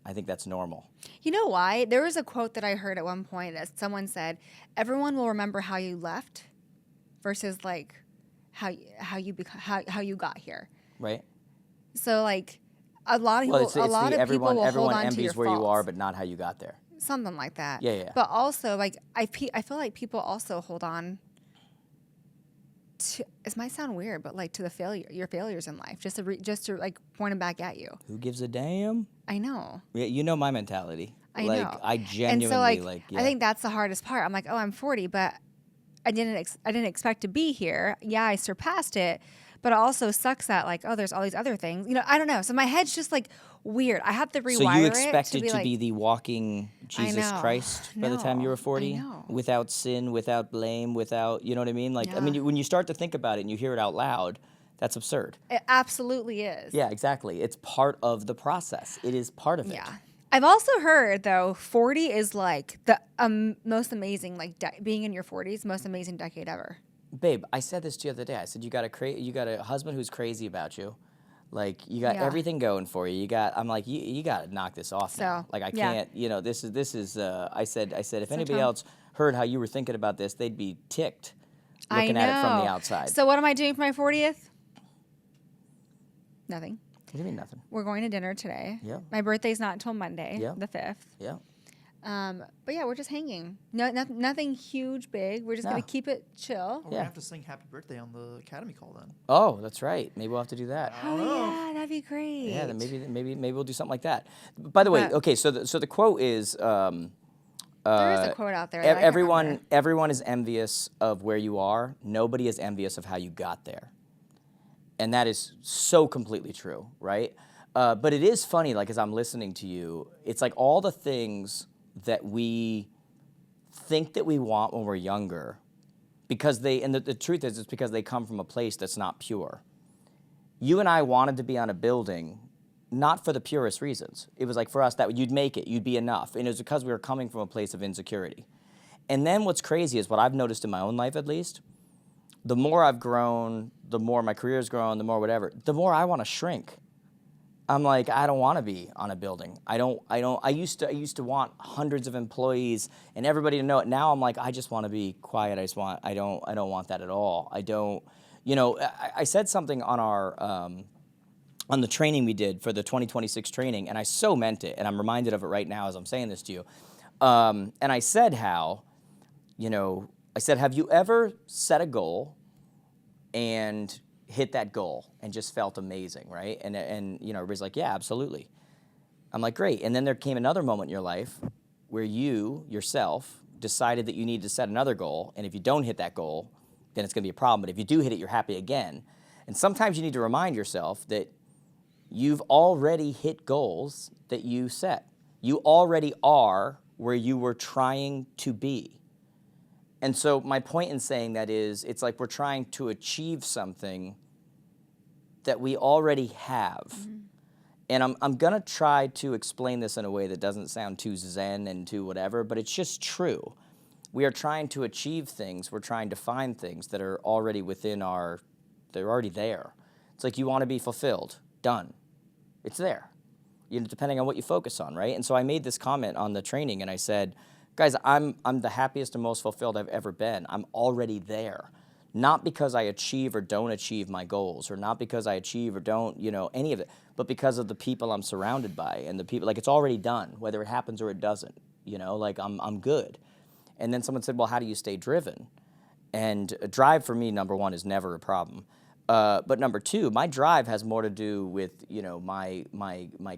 I think that's normal. You know why? There was a quote that I heard at one point that someone said, "Everyone will remember how you left, versus like how you got here." Right? So like a lot of Well, people, everyone will hold on to envies your where you are, faults. but not how you got there. Something like that. Yeah, yeah. But also, like I feel like people also hold on to. This might sound weird, but like to your failures in life, just to like point them back at you. Who gives a damn? I know. Yeah, you know my mentality. I like, know. I genuinely and so yeah. I think that's the hardest part. I'm like, oh, I'm 40, but I didn't expect to be here. Yeah, I surpassed it, but it also sucks that like, oh, there's all these other things. I don't know. So my head's just like weird. I have to rewire it. So you expected to be, the walking Jesus know. Christ by the time you No, were I 40? know. Without sin, without blame, without, you know what I mean? Like, I Yeah. mean, when you start to think about it and you hear it out loud, that's absurd. it absolutely is. Yeah, exactly. It's part of the process. It is part of it. Yeah. I've also heard though 40 is like the most amazing, like being in your 40s, most amazing decade ever. Babe, I said this to you the other day. I said you got a husband who's crazy about you. Like, you got Yeah. everything going for you. I'm like, you got to knock this off now. So, Like, I yeah. can't, this is I said if anybody Tom. else heard how you were thinking about this, they'd be ticked I looking know. at it from the outside. So what am I doing for my 40th? Nothing. What do you mean nothing? We're going to dinner today. Yeah. My birthday's not until Monday, Yeah. the 5th. Yeah. But yeah, we're just hanging. Nothing huge, big. We're just No. gonna keep it chill. We're Yeah. gonna have to sing happy birthday on the Academy call then. Oh, that's right. Maybe we'll have to do that. Oh yeah, that'd be great. Yeah, then maybe we'll do something like that. By the way, But- okay, so the quote is there is a quote out there. that I can't remember. everyone is envious of where you are. Nobody is envious of how you got there. And that is so completely true, right? But it is funny, like as I'm listening to you, it's like all the things that we think that we want when we're younger, because the truth is it's because they come from a place that's not pure. You and I wanted to be on a building, not for the purest reasons. It was like for us that you'd make it, you'd be enough. And it was because we were coming from a place of insecurity. And then what's crazy is what I've noticed in my own life, at least, the more I've grown, the more my career's grown, the more whatever, the more I want to shrink. I'm like, I don't want to be on a building. I used to want hundreds of employees and everybody to know it. Now I'm like, I just want to be quiet. I don't want that at all. I said something on our, on the training we did for the 2026 training, and I so meant it, and I'm reminded of it right now as I'm saying this to you. And I said how, have you ever set a goal and hit that goal and just felt amazing, right? And everybody's like, yeah, absolutely. I'm like, great. And then there came another moment in your life where you, yourself, decided that you need to set another goal. And if you don't hit that goal, then it's going to be a problem. But if you do hit it, you're happy again. And sometimes you need to remind yourself that you've already hit goals that you set. You already are where you were trying to be. And so my point in saying that is, it's like we're trying to achieve something that we already have. Mm-hmm. And I'm going to try to explain this in a way that doesn't sound too zen and too whatever, but it's just true. We are trying to achieve things. We're trying to find things that are already they're already there. It's like you want to be fulfilled. Done. It's there. Depending on what you focus on, right? And so I made this comment on the training, and I said, guys, I'm the happiest and most fulfilled I've ever been. I'm already there. Not because I achieve or don't achieve my goals, or not because I achieve or don't, any of it, but because of the people I'm surrounded by and the people, like it's already done, whether it happens or it doesn't, like I'm good. And then someone said, well, how do you stay driven? And a drive for me, number one, is never a problem. But number two, my drive has more to do with, my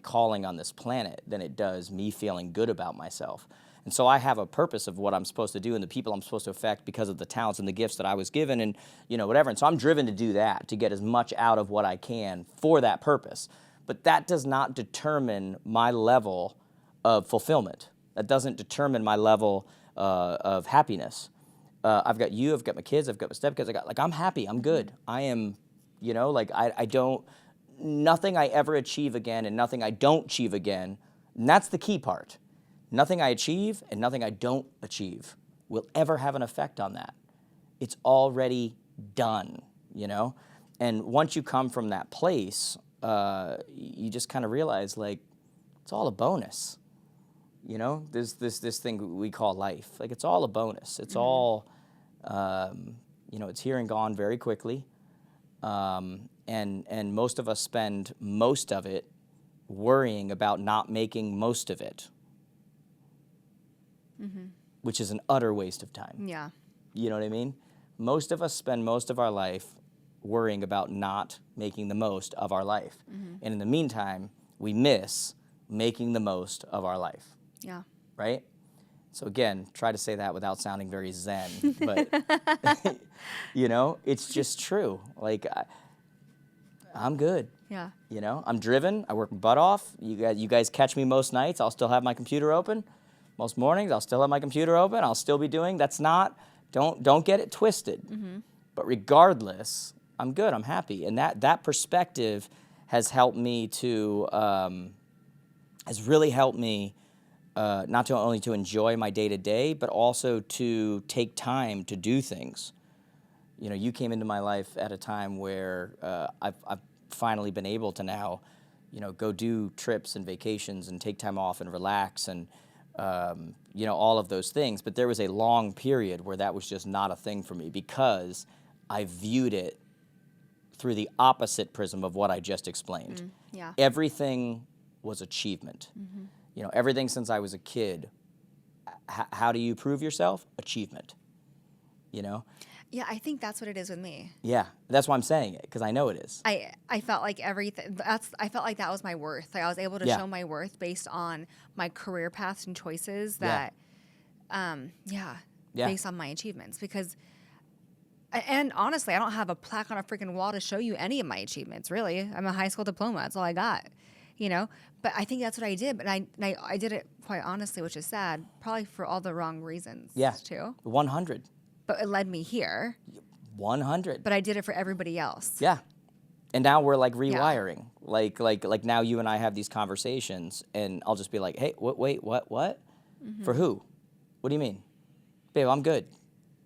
calling on this planet than it does me feeling good about myself. And so I have a purpose of what I'm supposed to do and the people I'm supposed to affect because of the talents and the gifts that I was given and, whatever. And so I'm driven to do that, to get as much out of what I can for that purpose. But that does not determine my level of fulfillment. That doesn't determine my level of happiness. I've got you, I've got my kids, I've got my stepkids, I'm happy, I'm good. I am, I don't, nothing I ever achieve again and nothing I don't achieve again, and that's the key part. Nothing I achieve and nothing I don't achieve will ever have an effect on that. It's already done, And once you come from that place, you just kind of realize, it's all a bonus. There's this thing we call life. It's all a bonus. It's all, it's here and gone very quickly. And most of us spend most of it worrying about not making most of it, which is an utter waste of time. Yeah. You know what I mean? Most of us spend most of our life worrying about not making the most of our life. And in the meantime, we miss making the most of our life. Yeah. Right? So again, try to say that without sounding very zen, but it's just true. I'm good. Yeah. I'm driven. I work my butt off. You guys catch me most nights. I'll still have my computer open. Most mornings, I'll still have my computer open. I'll still be doing. Don't get it twisted. But regardless, I'm good. I'm happy, and that perspective has helped me to has really helped me. Not only to enjoy my day-to-day, but also to take time to do things. You came into my life at a time where I've finally been able to now, go do trips and vacations and take time off and relax and, all of those things. But there was a long period where that was just not a thing for me because I viewed it through the opposite prism of what I just explained. Yeah. Everything was achievement. Everything since I was a kid. How do you prove yourself? Achievement. Yeah, I think that's what it is with me. Yeah, that's why I'm saying it, because I know it is. I felt like everything. I felt like that was my worth. I was able to show my worth based on my career paths and choices. That, based on my achievements. Because, and honestly, I don't have a plaque on a freaking wall to show you any of my achievements. Really, I'm a high school diploma. That's all I got. But I think that's what I did. But I did it quite honestly, which is sad, probably for all the wrong reasons. Yeah, too. 100. But it led me here. 100. But I did it for everybody else. Yeah, and now we're rewiring. Like now you and I have these conversations, and I'll just be like, hey, wait, what? For who? What do you mean, babe? I'm good.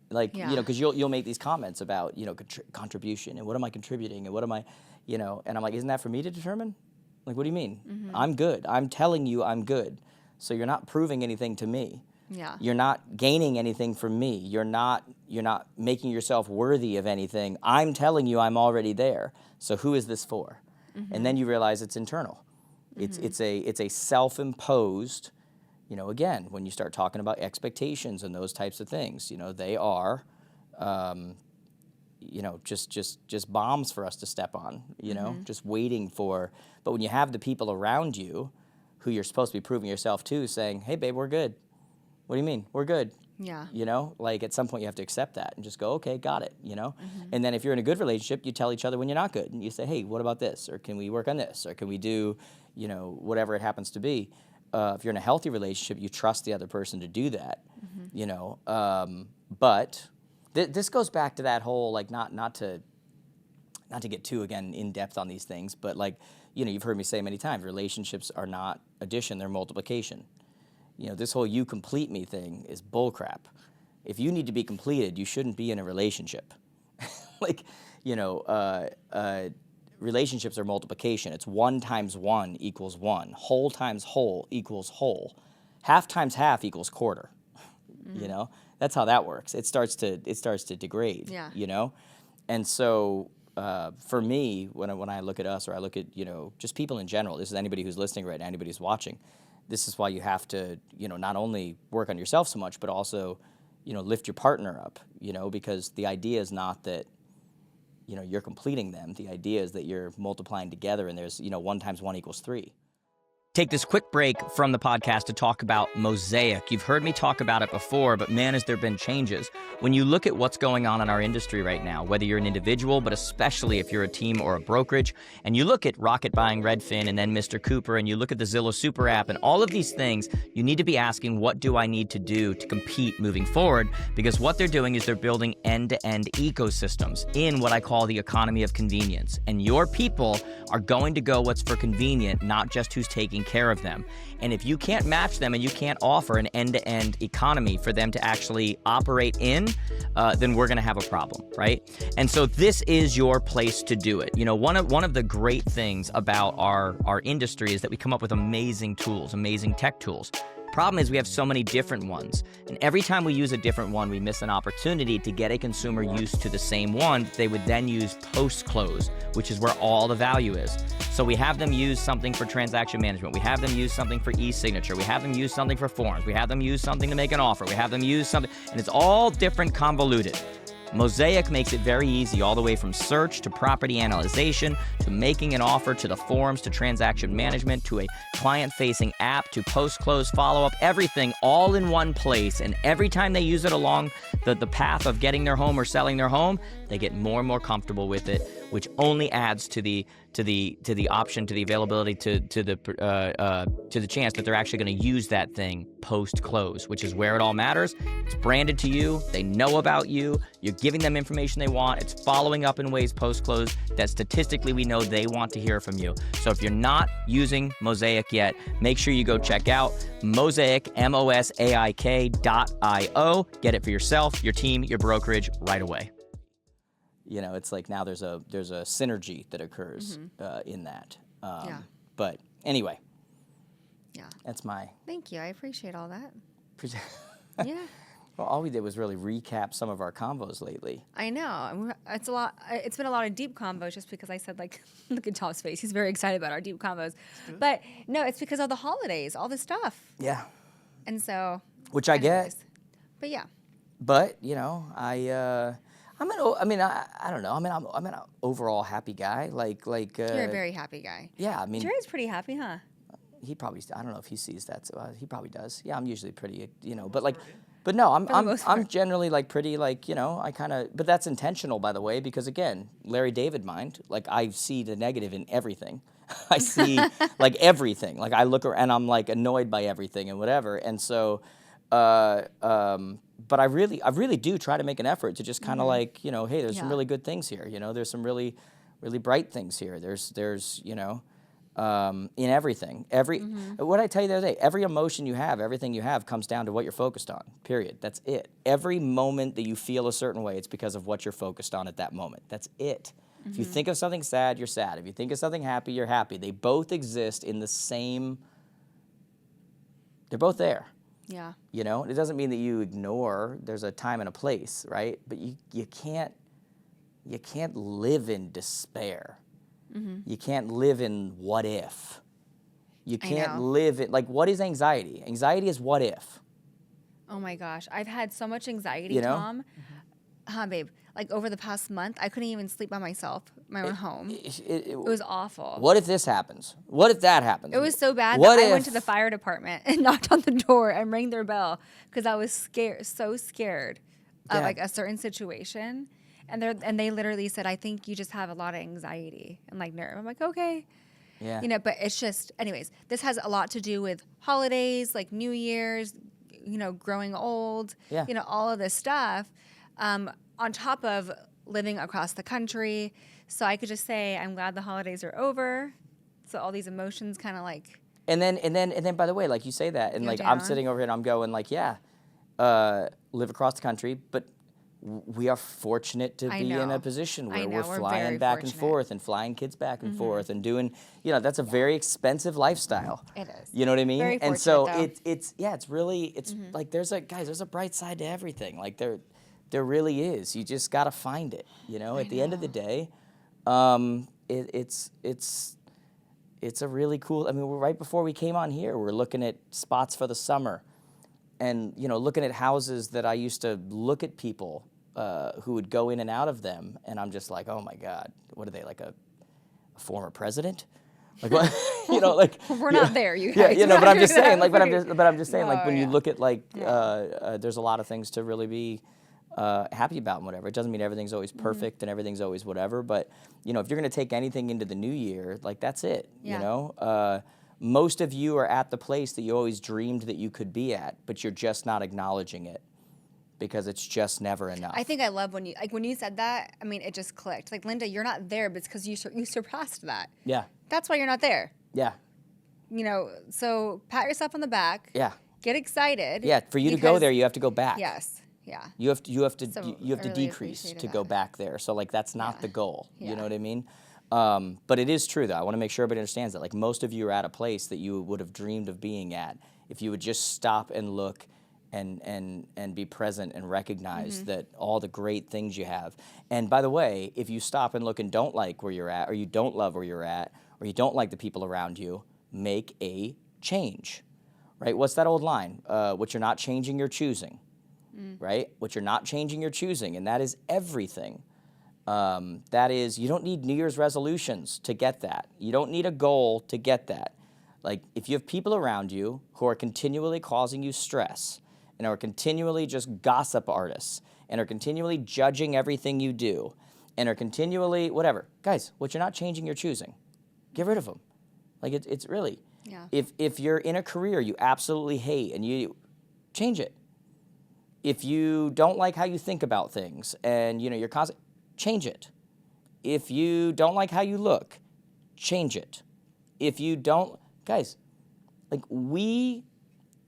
Because you'll make these comments about contribution and what am I contributing and what am I, and I'm like, isn't that for me to determine? What do you mean? I'm good. I'm telling you I'm good. So you're not proving anything to me. Yeah. You're not gaining anything from me. You're not making yourself worthy of anything. I'm telling you I'm already there. So who is this for? And then you realize it's internal. It's a self-imposed, again, when you start talking about expectations and those types of things, they are just bombs for us to step on, just waiting for. But when you have the people around you who you're supposed to be proving yourself to, saying, hey, babe, we're good. What do you mean? We're good. Yeah. You know, like at some point you have to accept that and just go, okay, got it, you know? And then if you're in a good relationship, you tell each other when you're not good. And you say, hey, what about this? Or can we work on this? Or can we do, you know, whatever it happens to be. If you're in a healthy relationship, you trust the other person to do that, you know? But this goes back to that whole, like, not to get too, again, in depth on these things, but like, you know, you've heard me say many times, relationships are not addition, they're multiplication. You know, this whole you complete me thing is bullcrap. If you need to be completed, you shouldn't be in a relationship. Like, you know, relationships are multiplication. It's 1 times 1 equals 1. Whole times whole equals whole. Half times half equals quarter. You know, that's how that works. It starts to degrade. Yeah. You know, and so for me, when I look at us, or I look at, you know, just people in general, this is anybody who's listening right now, anybody who's watching. This is why you have to, you know, not only work on yourself so much, but also, you know, lift your partner up, you know, because the idea is not that, you know, you're completing them. The idea is that you're multiplying together, and there's, you know, 1 times 1 equals 3. Take this quick break from the podcast to talk about Mosaik. You've heard me talk about it before, but man, has there been changes. When you look at what's going on in our industry right now, whether you're an individual, but especially if you're a team or a brokerage, and you look at Rocket buying Redfin and then Mr. Cooper, and you look at the Zillow Super App and all of these things, you need to be asking, what do I need to do to compete moving forward? Because what they're doing is they're building end-to-end ecosystems in what I call the economy of convenience. And your people are going to go what's for convenient, not just who's taking care of them. And if you can't match them and you can't offer an end-to-end economy for them to actually operate in, then we're going to have a problem, right? And so this is your place to do it. You know, one of the great things about our industry is that we come up with amazing tools, amazing tech tools. Problem is we have so many different ones, and every time we use a different one, we miss an opportunity to get a consumer used to the same one they would then use post-close, which is where all the value is. So we have them use something for transaction management. We have them use something for e-signature. We have them use something for forms. We have them use something to make an offer. We have them use something, and it's all different, convoluted. Mosaik makes it very easy, all the way from search to property analyzation to making an offer to the forms to transaction management to a client-facing app to post-close follow-up, everything all in one place. And every time they use it along the path of getting their home or selling their home, they get more and more comfortable with it, which only adds to the option, to the availability, to the chance that they're actually going to use that thing post-close, which is where it all matters. It's branded to you. They know about you. You're giving them information they want. It's following up in ways post-close that statistically we know they want to hear from you. So if you're not using Mosaik yet, make sure you go check out Mosaik, mosaik.io. Get it for yourself, your team, your brokerage right away. You know, it's like now there's a synergy that occurs in that. Yeah. But anyway, Yeah. that's my. Thank you. I appreciate all that. Yeah. Well, all we did was really recap some of our convos lately. I know. It's a lot. It's been a lot of deep combos just because I said, like, look at Tom's face. He's very excited about our deep combos. But no, it's because of the holidays, all this stuff. Yeah. And so. Which I get. But yeah. But, you know, I don't know. I'm an overall happy guy. You're a very happy guy. Yeah, I mean. Jerry's pretty happy, huh? He probably. I don't know if he sees that. So he probably does. Yeah, I'm usually pretty. You know, but like. But no, I'm generally like pretty like, you know, I kind of, but that's intentional, by the way, because again, Larry David mind, like I see the negative in everything. I see like everything. Like I look and I'm like annoyed by everything and whatever. And so, but I really do try to make an effort to just kind of like, you know, hey, there's some really good things here. You know, there's some really, really bright things here. There's, you know, in everything. What I tell you the other day, every emotion you have, everything you have comes down to what you're focused on, period. That's it. Every moment that you feel a certain way, it's because of what you're focused on at that moment. That's it. If you think of something sad, you're sad. If you think of something happy, you're happy. They both exist in the same, they're both there. Yeah. You know, it doesn't mean that you ignore, there's a time and a place, right? But you can't live in despair. You can't live in what if. You can't live in, like, what is anxiety? Anxiety is what if. Oh my gosh. I've had so much anxiety, You know? Tom. Huh, babe. like over the past month, I couldn't even sleep by myself, my own home. It was awful. What if this happens? What if that happens? It was so bad What that I if- went to the fire department and knocked on the door and rang their bell because I was scared, so scared of Yeah. like a certain situation. And they literally said, I think you just have a lot of anxiety and like nerve. I'm like, okay. Yeah. You know, but it's just, anyways, this has a lot to do with holidays, like New Year's, you know, growing old, Yeah. you know, all of this stuff, on top of living across the country. So I could just say, I'm glad the holidays are over. So all these emotions kind of like, And then, by the way, like you say that, and Go like I'm down. sitting over here and I'm going like, yeah, live across the country, but we are fortunate to I be in a know. position I where know, we're we're flying very back and fortunate. forth and flying kids back and forth and doing, you know, that's a very expensive lifestyle. it is. You know what I mean? Very And so fortunate, though. it's really like there's a bright side to everything. Like there really is. You just got to find it, you know? At the end of the day, it's a really cool, I mean, we're right before we came on here, we're looking at spots for the summer and, you know, looking at houses that I used to look at people who would go in and out of them. And I'm just like, oh my God, what are they, like a former president? Like what, you know, like We're not there, you yeah, guys. you know, We're but not I'm just doing saying, that. like, but I'm just saying, like Oh, when you yeah. look at like, there's a lot of things to really be happy about and whatever. It doesn't mean everything's always perfect and everything's always whatever, but you know, if you're gonna take anything into the new year, like that's it. Yeah. You know, most of you are at the place that you always dreamed that you could be at, but you're just not acknowledging it because it's just never enough. I think I love when you said that, I mean, it just clicked. Like, Linda, you're not there, but it's because you surpassed that. Yeah. That's why you're not there. Yeah. You know, so pat yourself on the back. Yeah. Get excited. Yeah. For you to go because- there, you have to go back. Yes. Yeah. You have to So you have I to really decrease appreciated to go that. back there. So like that's not Yeah. the goal. You Yeah. know what I mean? But it is true though. I want to make sure everybody understands that. Like most of you are at a place that you would have dreamed of being at if you would just stop and look and be present and recognize that all the great things you have. And by the way, if you stop and look and don't like where you're at, or you don't love where you're at, or you don't like the people around you, make a change. Right? What's that old line? What you're not changing, you're choosing. Right? What you're not changing, you're choosing, and that is everything. That is, you don't need New Year's resolutions to get that. You don't need a goal to get that. Like, if you have people around you who are continually causing you stress and are continually just gossip artists and are continually judging everything you do and are continually whatever, guys, what you're not changing, you're choosing. Get rid of them. Like, it's really, Yeah. if you're in a career you absolutely hate and you change it. If you don't like how you think about things and, you know, you're constant, change it. If you don't like how you look, change it. If you don't, guys, like we,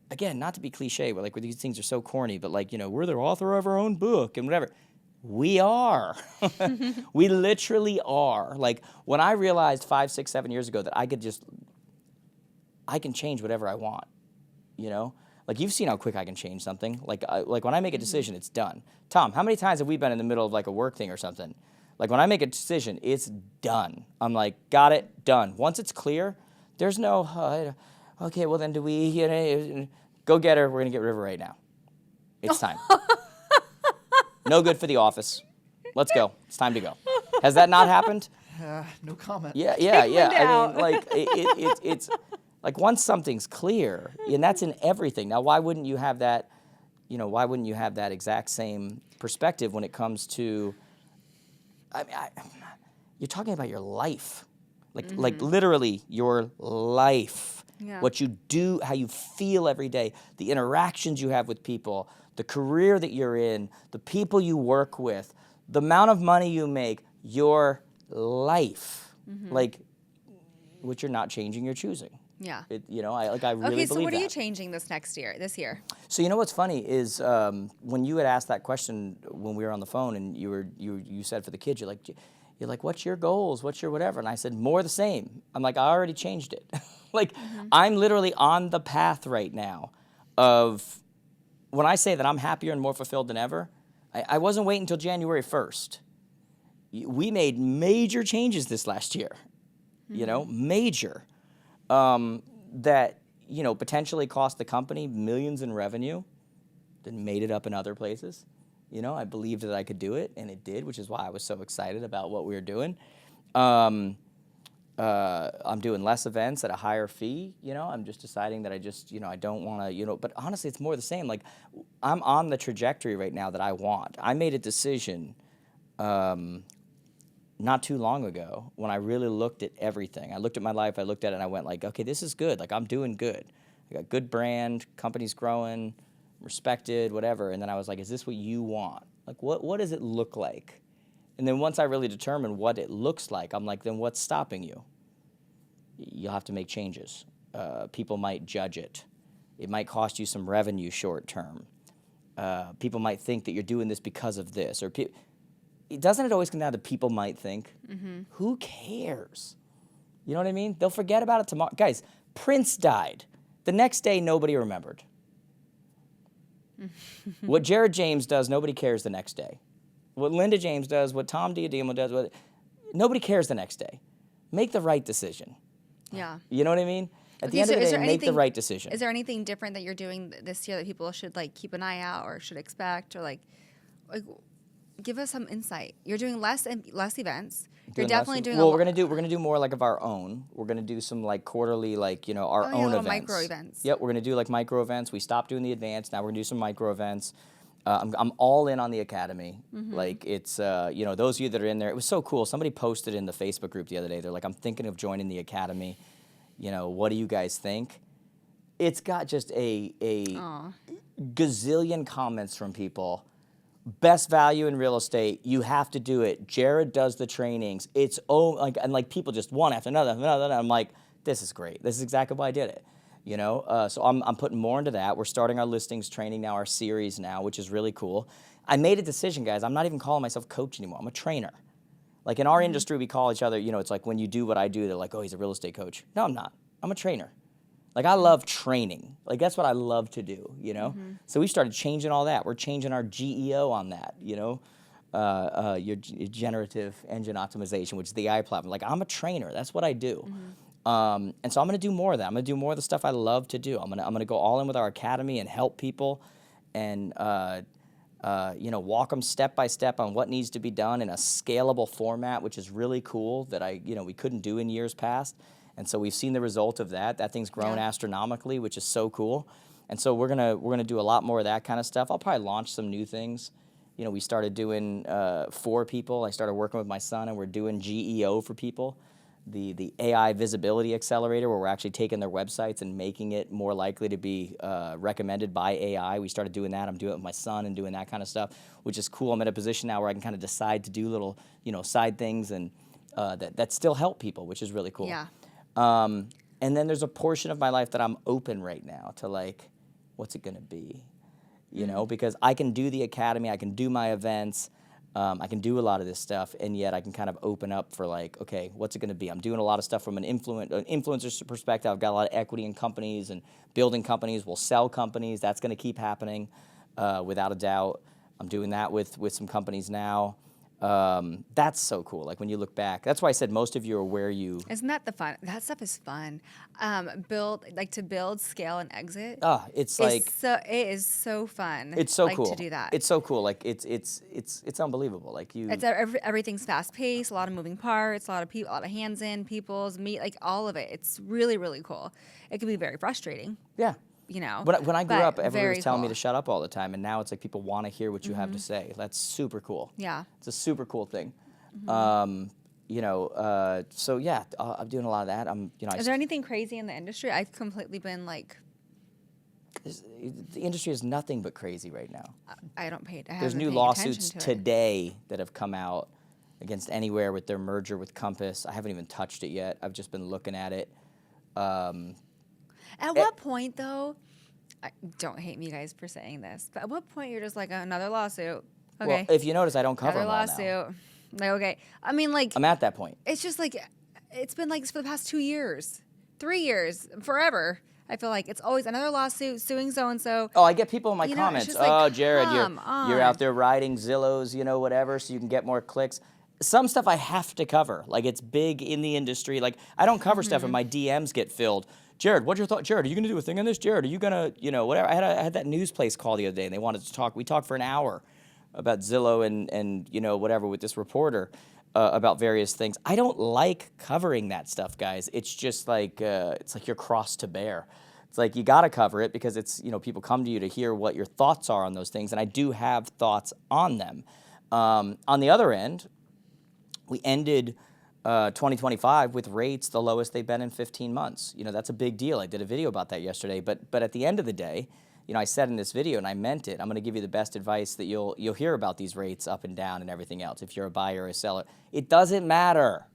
again, not to be cliche, but like these things are so corny, but like, you know, we're the author of our own book and whatever. We are. We literally are. Like when I realized 5, 6, 7 years ago that I can change whatever I want, you know? Like you've seen how quick I can change something. Like when I make a decision, it's done. Tom, how many times have we been in the middle of like a work thing or something? Like when I make a decision, it's done. I'm like, got it, done. Once it's clear, there's no, okay, well then do we, you know, go get her. We're gonna get rid of her right now. It's time. No good for the office. Let's go. It's time to go. Has that not happened? No comment. Yeah. Linda I out. mean, like it's like once something's clear, and that's in everything. Now, why wouldn't you have that? You know, why wouldn't you have that exact same perspective when it comes to? I mean, you're talking about your life, like literally your life. Yeah. What you do, how you feel every day, the interactions you have with people, the career that you're in, the people you work with, the amount of money you make, your life. Like, what you're not changing, you're choosing. Yeah. You know, I really Okay, believe so what are you that. changing this year? So you know what's funny is when you had asked that question when we were on the phone, and you said for the kids, you're like, what's your goals? What's your whatever? And I said, more the same. I'm like, I already changed it. Like, I'm literally on the path right now of when I say that I'm happier and more fulfilled than ever. I wasn't waiting until January 1st. We made major changes this last year. You know, major. That, you know, potentially cost the company millions in revenue, then made it up in other places. You know, I believed that I could do it, and it did, which is why I was so excited about what we were doing. I'm doing less events at a higher fee. You know, I'm just deciding that I just, I don't want to, but honestly, it's more the same. Like, I'm on the trajectory right now that I want. I made a decision not too long ago when I really looked at everything. I looked at my life, I looked at it, and I went like, okay, this is good. Like, I'm doing good. I got good brand, company's growing, respected, whatever. And then I was like, is this what you want? Like, what does it look like? And then once I really determined what it looks like, I'm like, then what's stopping you? You'll have to make changes. People might judge it. It might cost you some revenue short term. People might think that you're doing this because of this. Doesn't it always come down to people might think? Mm-hmm. Who cares? You know what I mean? They'll forget about it tomorrow. Guys, Prince died. The next day, nobody remembered. What Jared James does, nobody cares the next day. What Linda James does, what Tom Diademo does, nobody cares the next day. Make the right decision. Yeah. You know what I mean? At the end of the day, make the right decision. Is there anything different that you're doing this year that people should like keep an eye out or should expect, or like give us some insight? You're doing less events. You're definitely doing. Well, we're gonna do more like of our own. We're gonna do some like quarterly, like our own events. Micro events. Yep, we're gonna do like micro events. We stopped doing the advanced. Now we're gonna do some micro events. I'm all in on the academy. Mm-hmm. Like it's those of you that are in there. It was so cool. Somebody posted in the Facebook group the other day. They're like, I'm thinking of joining the academy. What do you guys think? It's got just a gazillion comments from people. Best value in real estate. You have to do it. Jared does the trainings. It's people just one after another. I'm like, this is great. This is exactly why I did it. So I'm putting more into that. We're starting our listings training now, our series now, which is really cool. I made a decision, guys. I'm not even calling myself coach anymore. I'm a trainer. Like in our industry, we call each other. It's like when you do what I do, they're like, oh, he's a real estate coach. No, I'm not. I'm a trainer. Like, I love training. Like, that's what I love to do, Mm-hmm. So we started changing all that. We're changing our GEO on that, your generative engine optimization, which is the AI platform. Like, I'm a trainer. That's what I do. Mm-hmm. And so I'm going to do more of that. I'm going to do more of the stuff I love to do. I'm going to go all in with our academy and help people and, walk them step by step on what needs to be done in a scalable format, which is really cool that we couldn't do in years past. And so we've seen the result of that. That thing's grown astronomically, which is so cool. And so we're gonna do a lot more of that kind of stuff. I'll probably launch some new things. We started doing for people. I started working with my son, and we're doing GEO for people, the AI visibility accelerator, where we're actually taking their websites and making it more likely to be recommended by AI. We started doing that. I'm doing it with my son and doing that kind of stuff, which is cool. I'm in a position now where I can kind of decide to do little, side things and that still help people, which is really cool. Yeah. And then there's a portion of my life that I'm open right now to like, what's it going to be? Because I can do the academy, I can do my events, I can do a lot of this stuff, and yet I can kind of open up for like, okay, what's it going to be? I'm doing a lot of stuff from an influencer's perspective. I've got a lot of equity in companies and building companies. We'll sell companies. That's going to keep happening without a doubt. I'm doing that with some companies now. That's so cool. Like when you look back, that's why I said most of you are where you. Isn't that the fun? That stuff is fun. Build, scale, and exit. It is so fun. It's so cool to do that. It's so cool. Like it's unbelievable. Like everything's fast paced, a lot of moving parts, a lot of people, a lot of hands in, people's meet, like all of it. It's really, really cool. It can be very frustrating. Yeah. When I grew up, everybody was telling me to shut up all the time, and now it's like people want to hear what you have to say. That's super cool. Yeah, it's a super cool thing. Mm-hmm. So yeah, I'm doing a lot of that. Is there anything crazy in the industry? I've completely been like. The industry is nothing but crazy right now. I don't pay. There's new lawsuits today that have come out against Anywhere with their merger with Compass. I haven't even touched it yet. I've just been looking at it. At what point, though, don't hate me, guys, for saying this, but at what point you're just like, another lawsuit? Okay. Well, if you notice, I don't cover another them all now. lawsuit. Like, okay. I mean, like. I'm at that point. It's just like, it's been like this for the past 2 years, 3 years, forever. I feel like it's always another lawsuit, suing so-and-so. Oh, I get people in my comments. Like, Jared, you're out there riding Zillow's, whatever, so you can get more clicks. Some stuff I have to cover. Like, it's big in the industry. Like, I don't cover stuff and my DMs get filled. Jared, what's your thought? Jared, are you going to do a thing on this? Jared, are you going to, whatever. I had that news place call the other day, and they wanted to talk. We talked for an hour. Zillow and whatever with this reporter about various things. I don't like covering that stuff, guys. It's just like it's like your cross to bear. It's like you got to cover it because it's people come to you to hear what your thoughts are on those things, and I do have thoughts on them. On the other end, we ended 2025 with rates the lowest they've been in 15 months. That's a big deal. I did a video about that yesterday. But at the end of the day, I said in this video, and I meant it, I'm going to give you the best advice that you'll hear about these rates up and down and everything else. If you're a buyer or a seller, it doesn't matter.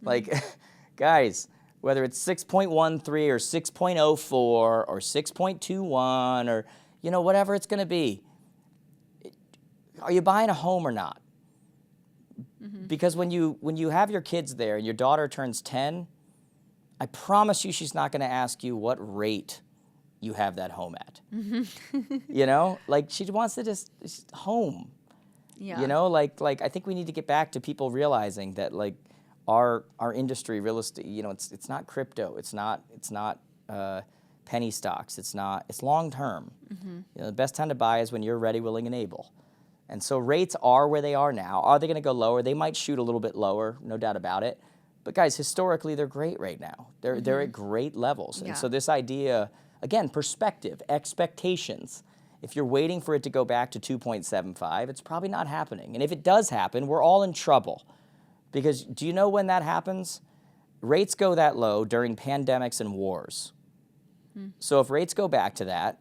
Like, guys, whether it's 6.13 or 6.04 or 6.21 or whatever it's going to be, are you buying a home or not? Because when you have your kids there and your daughter turns 10, I promise you she's not going to ask you what rate you have that home at. Like she wants to just home. Yeah. Like I think we need to get back to people realizing that like our industry, real estate, it's not crypto, it's not penny stocks, it's long term. The best time to buy is when you're ready, willing, and able. And so rates are where they are now. Are they going to go lower? They might shoot a little bit lower, no doubt about it. But guys, historically, they're great right now. They're at great levels. Yeah. And so this idea, again, perspective, expectations. If you're waiting for it to go back to 2.75, it's probably not happening. And if it does happen, we're all in trouble. Because do you know when that happens? Rates go that low during pandemics and wars. So if rates go back to that,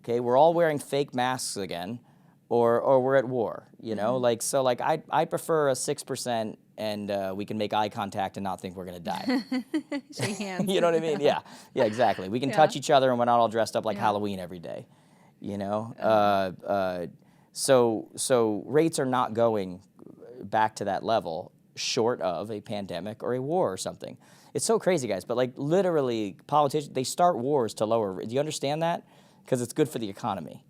okay, we're all wearing fake masks again. Or we're at war, I prefer a 6% and we can make eye contact and not think we're gonna die. Shake hands. You know what I mean? Yeah, exactly. We can touch each other and we're not all dressed up like Halloween every day. So rates are not going back to that level short of a pandemic or a war or something. It's so crazy, guys. But like literally, politicians, they start wars to lower. Do you understand that? Because it's good for the economy.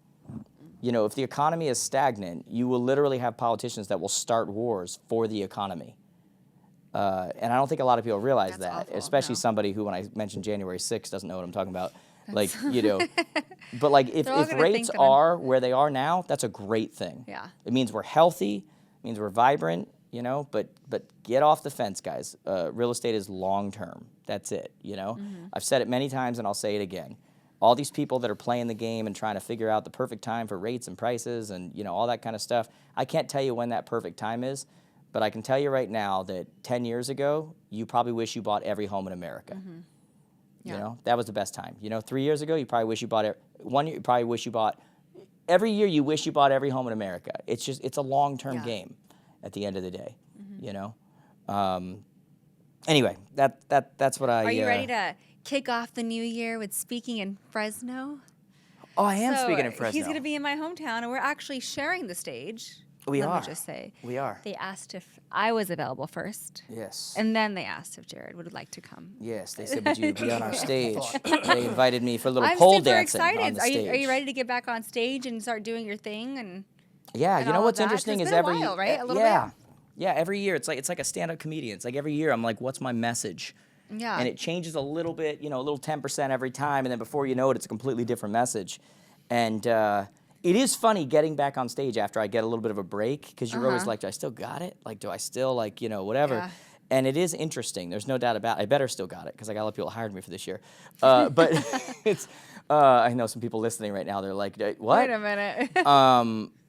If the economy is stagnant, you will literally have politicians that will start wars for the economy. And I don't think a lot of people realize That's that, awful. especially No. somebody who, when I mentioned January 6th, doesn't know what I'm talking about. But if They're all gonna rates think that are where they are now, that's a great thing. Yeah. It means we're healthy, it means we're vibrant, but get off the fence, guys. Real estate is long term. That's it, I've said it many times and I'll say it again. All these people that are playing the game and trying to figure out the perfect time for rates and prices and all that kind of stuff, I can't tell you when that perfect time is, but I can tell you right now that 10 years ago, you probably wish you bought every home in America. Yeah. That was the best time. 3 years ago, you probably wish you bought it. 1 year, you probably wish you bought. Every year, you wish you bought every home in America. It's a long-term game at the end of the day, Anyway, that's what I. Are you ready to kick off the new year with speaking in Fresno? Oh, I am speaking in Fresno. He's going to be in my hometown, and we're actually sharing the stage. We Let are. me just say. We are. They asked if I was available first. Yes. And then they asked if Jared would like to come. Yes, they said, would you be on our stage? They invited me for a little I'm pole super dancing excited. on the stage. Are you ready to get back on stage and start doing your thing? And Yeah, and you know all of what's that? interesting 'Cause is it's been a every while, right? A little yeah. Yeah, every year it's like a stand-up comedian. It's like every year I'm like, what's my message? Yeah. And it changes a little bit, a little 10% every time, and then before you know it, it's a completely different message. And it is funny getting back on stage after I get a little bit of a break, because you're always like, do I still got it? Like, do I still, whatever? Yeah. And it is interesting. There's no doubt about it. I better still got it, because I got a lot of people hired me for this year. But it's, I know some people listening right now, they're like, what? Wait a minute.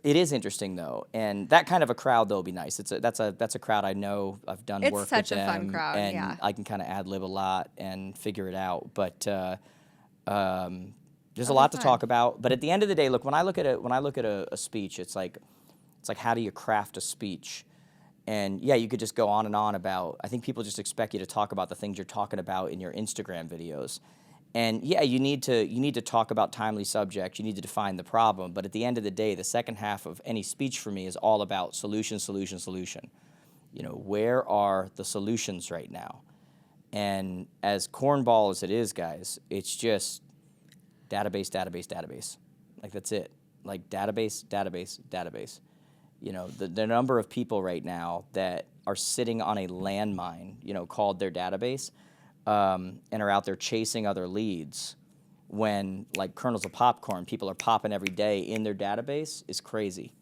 It is interesting though, and that kind of a crowd though would be nice. That's a crowd I know. I've done It's work such with a them, fun crowd, and yeah. I can kind of ad lib a lot and figure it out. But there's a lot to fun. talk about. But at the end of the day, look, when I look at a speech, it's like how do you craft a speech? And yeah, you could just go on and on about. I think people just expect you to talk about the things you're talking about in your Instagram videos. And yeah, you need to talk about timely subjects. You need to define the problem. But at the end of the day, the second half of any speech for me is all about solution, solution, solution. Where are the solutions right now? And as cornball as it is, guys, it's just database, database, database. Like that's it. Like database, database, database. The number of people right now that are sitting on a landmine, called their database, and are out there chasing other leads when, like kernels of popcorn, people are popping every day in their database is crazy.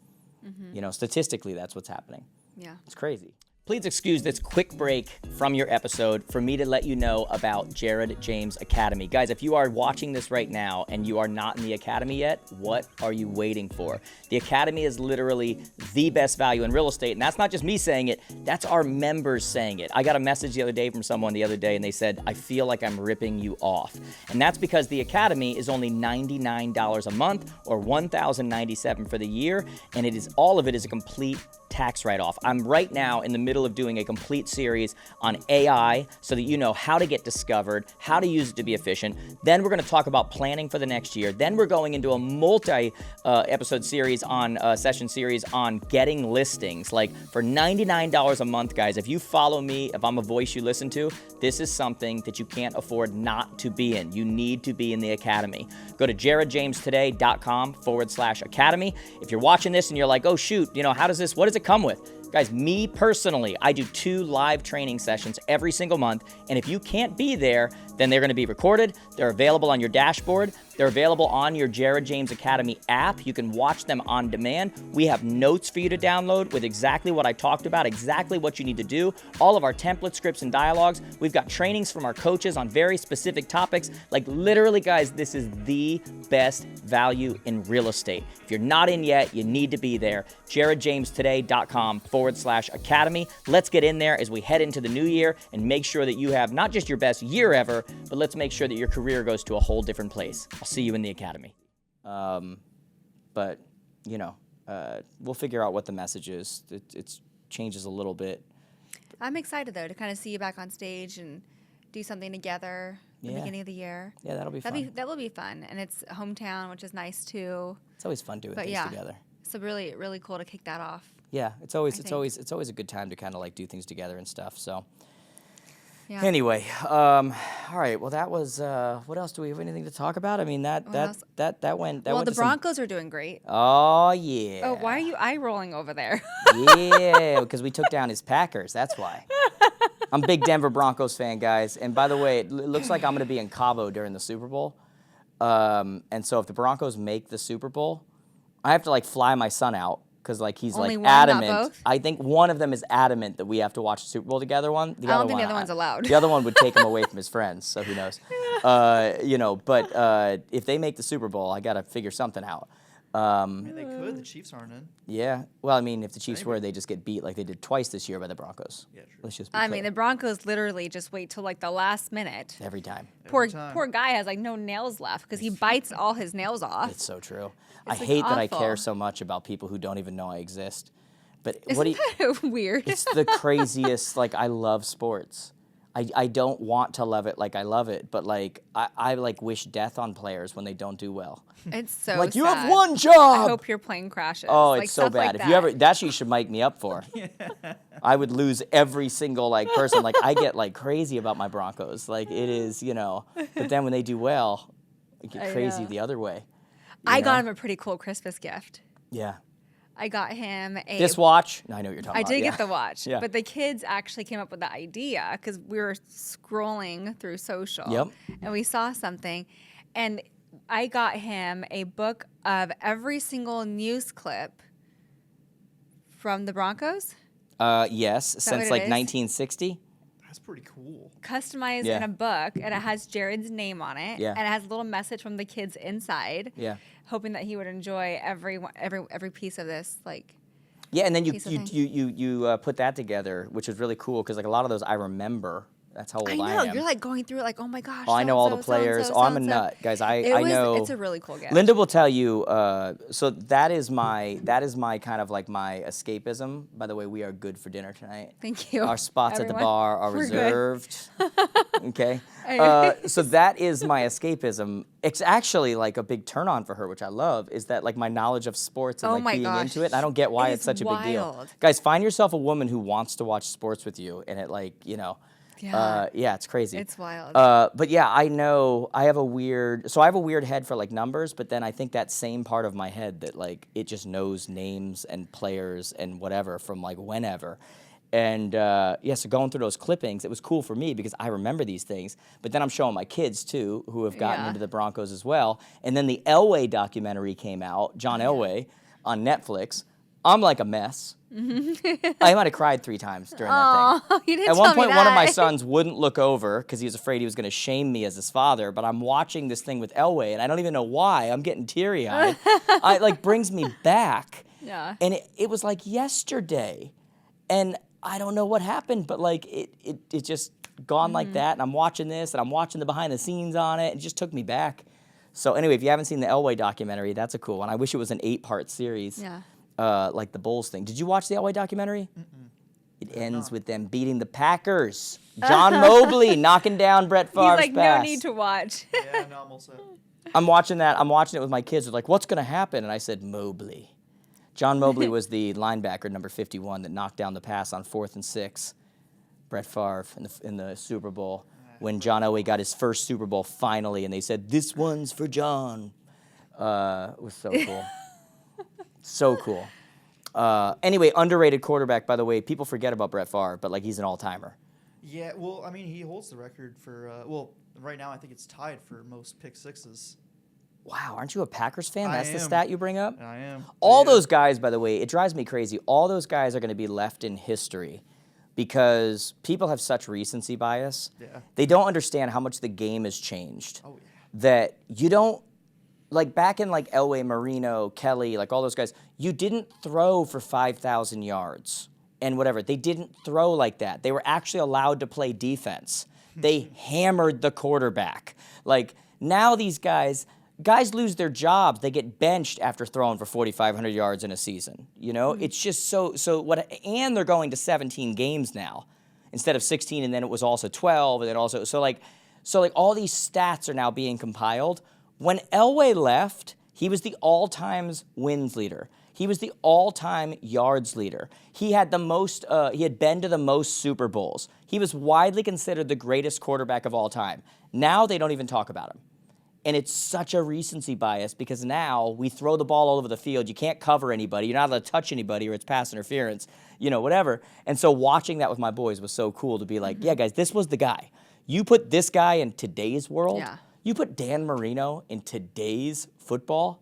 You know, statistically, that's what's happening. Yeah. It's crazy. Please excuse this quick break from your episode for me to let you know about Jared James Academy. Guys, if you are watching this right now and you are not in the Academy yet, what are you waiting for? The Academy is literally the best value in real estate, and that's not just me saying it, that's our members saying it. I got a message the other day from someone the other day, and they said, I feel like I'm ripping you off. And that's because the Academy is only $99 a month or $1,097 for the year, and all of it is a complete tax write-off. I'm right now in the middle of doing a complete series on AI so that you know how to get discovered, how to use it to be efficient. Then we're going to talk about planning for the next year. Then we're going into a multi-episode series session series on getting listings. Like for $99 a month, guys, if you follow me, if I'm a voice you listen to, this is something that you can't afford not to be in. You need to be in the Academy. Go to jaredjamestoday.com/academy. If you're watching this and you're like, oh shoot, you know, what does it come with? Guys, me personally, I do 2 live training sessions every single month, and if you can't be there, then they're going to be recorded. They're available on your dashboard. They're available on your Jared James Academy app. You can watch them on demand. We have notes for you to download with exactly what I talked about, exactly what you need to do, all of our template scripts and dialogues. We've got trainings from our coaches on very specific topics. Like literally, guys, this is the best value in real estate. If you're not in yet, you need to be there. jaredjamestoday.com/academy. Let's get in there as we head into the new year and make sure that you have not just your best year ever, but let's make sure that your career goes to a whole different place. I'll see you in the Academy. But, you know, we'll figure out what the message is. It changes a little bit. I'm excited, though, to kind of see you back on stage and do something together at the beginning of the year. Yeah, that'll be fun. That will be fun. And it's hometown, which is nice, too. It's always fun doing things together. So really, really cool to kick that off. Yeah, it's always a good time to kind of like do things together and stuff. So yeah. Anyway, all right. Well, that was. What else do we have? Anything to talk about? I mean, that went. Well, the Broncos are doing great. Oh yeah. Oh, why are you eye rolling over there? Yeah, because we took down his Packers. That's why. I'm a big Denver Broncos fan, guys. And by the way, it looks like I'm going to be in Cabo during the Super Bowl. And so if the Broncos make the Super Bowl, I have to like fly my son out. Because like he's Only like one, not adamant. both? I think one of them is adamant that we have to watch the Super Bowl together. I don't think the other one's allowed. The other one would take him away from his friends, so who knows? You know, but if they make the Super Bowl, I got to figure something out. I mean, they could. The Chiefs aren't in. Yeah. Well, I mean, if the Chiefs were, they just get beat like they did twice this year by the Broncos. Yeah, true. Let's just be I clear. mean, the Broncos literally just wait till like the last minute. Every time. Poor time. guy has like no nails left because he bites all his nails off. It's so true. I like, hate that I awful. care so much about people who don't even know I exist. But Isn't what do you, that weird? It's the craziest. Like, I love sports. I don't want to love it like I love it, but like I like wish death on players when they don't do well. It's so Like, you sad. have one job. I hope your plane crashes. Oh, like, it's so stuff bad. Like If that. you ever, that's what you should mic me up for. I would lose every single like person. Like, I get like crazy about my Broncos. Like, it is, you know. But then when they do well, I get crazy the other way. I got him a pretty cool Christmas gift. Yeah. I got him a This watch. No, I know what you're talking I about. did Yeah. get the watch, Yeah. but the kids actually came up with the idea because we were scrolling through social Yep. and we saw something, and I got him a book of every single news clip from the Broncos, Yes, that since what it like is? 1960. That's pretty cool. customized Yeah. in a book, and it has Jared's name on it, Yeah. and it has a little message from the kids inside, Yeah. hoping that he would enjoy every piece of this, like. Yeah, and then you piece of you, thing. you put that together, which is really cool because like a lot of those I remember. That's how old I I know, am. you're like going through it, like, oh my gosh. Oh, I know all the so-and-so, players. so-and-so, Oh, I'm a so-and-so. nut, guys. I know. It's a really cool gift. Linda will tell you. So that is my kind of like my escapism. By the way, we are good for dinner tonight. Thank you. Our spots at the everyone. bar are We're good. reserved. Okay. Anyway. So that is my escapism. It's actually like a big turn on for her, which I love, is that like my knowledge of sports and Oh like my being gosh. into it. And I don't get why It it's is such a big deal. wild. Guys, find yourself a woman who wants to watch sports with you, and it like Yeah. it's crazy. It's wild. But yeah, I know I have a weird head for like numbers, but then I think that same part of my head that like it just knows names and players and whatever from like whenever. And so going through those clippings, it was cool for me because I remember these things. But then I'm showing my kids too, who have gotten Yeah. into the Broncos as well. And then the Elway documentary came out, John Elway, on Netflix. I'm like a mess. I might have cried 3 times during that thing. Oh, you didn't At one tell me point, one of my that. sons wouldn't look over because he was afraid he was going to shame me as his father. But I'm watching this thing with Elway, and I don't even know why. I'm getting teary-eyed. It like brings me back. Yeah. And it was like yesterday, and I don't know what happened, but like it just gone like that. And I'm watching this, and I'm watching the behind the scenes on it. It just took me back. So anyway, if you haven't seen the Elway documentary, that's a cool one. I wish it was an 8-part series. Yeah. Like the Bulls thing. Did you watch the Elway documentary? It ends with them beating the Packers. John Mobley knocking down Brett Favre's He's like, pass. no need to watch. Yeah, no, I'm all set. I'm watching that. I'm watching it with my kids. They're like, what's going to happen? And I said, Mobley. John Mobley was the linebacker, number 51, that knocked down the pass on 4th and 6. Brett Favre in the Super Bowl. When John Elway got his first Super Bowl finally, and they said, this one's for John. It was so cool. So cool. Anyway, underrated quarterback, by the way. People forget about Brett Favre, but like he's an all-timer. Yeah, well, I mean, he holds the record for, right now I think it's tied for most pick sixes. Wow, aren't you a Packers fan? I That's the am. stat you bring up? I am. All Yeah. those guys, by the way, it drives me crazy. All those guys are going to be left in history because people have such recency bias. Yeah. They don't understand how much the game has changed. Oh, yeah. That you don't, like back in like Elway, Marino, Kelly, like all those guys, you didn't throw for 5,000 yards and whatever. They didn't throw like that. They were actually allowed to play defense. They hammered the quarterback. Like now these guys lose their jobs. They get benched after throwing for 4,500 yards in a season. You know, it's just so what. And they're going to 17 games now instead of 16, and then it was also 12, and then also so like all these stats are now being compiled. When Elway left, he was the all-time wins leader. He was the all-time yards leader. He had the most. He had been to the most Super Bowls. He was widely considered the greatest quarterback of all time. Now they don't even talk about him. And it's such a recency bias because now we throw the ball all over the field. You can't cover anybody. You're not allowed to touch anybody or it's pass interference, you know, whatever. And so watching that with my boys was so cool to be like, yeah, guys, this was the guy. You put this guy in today's world. Yeah. You put Dan Marino in today's football.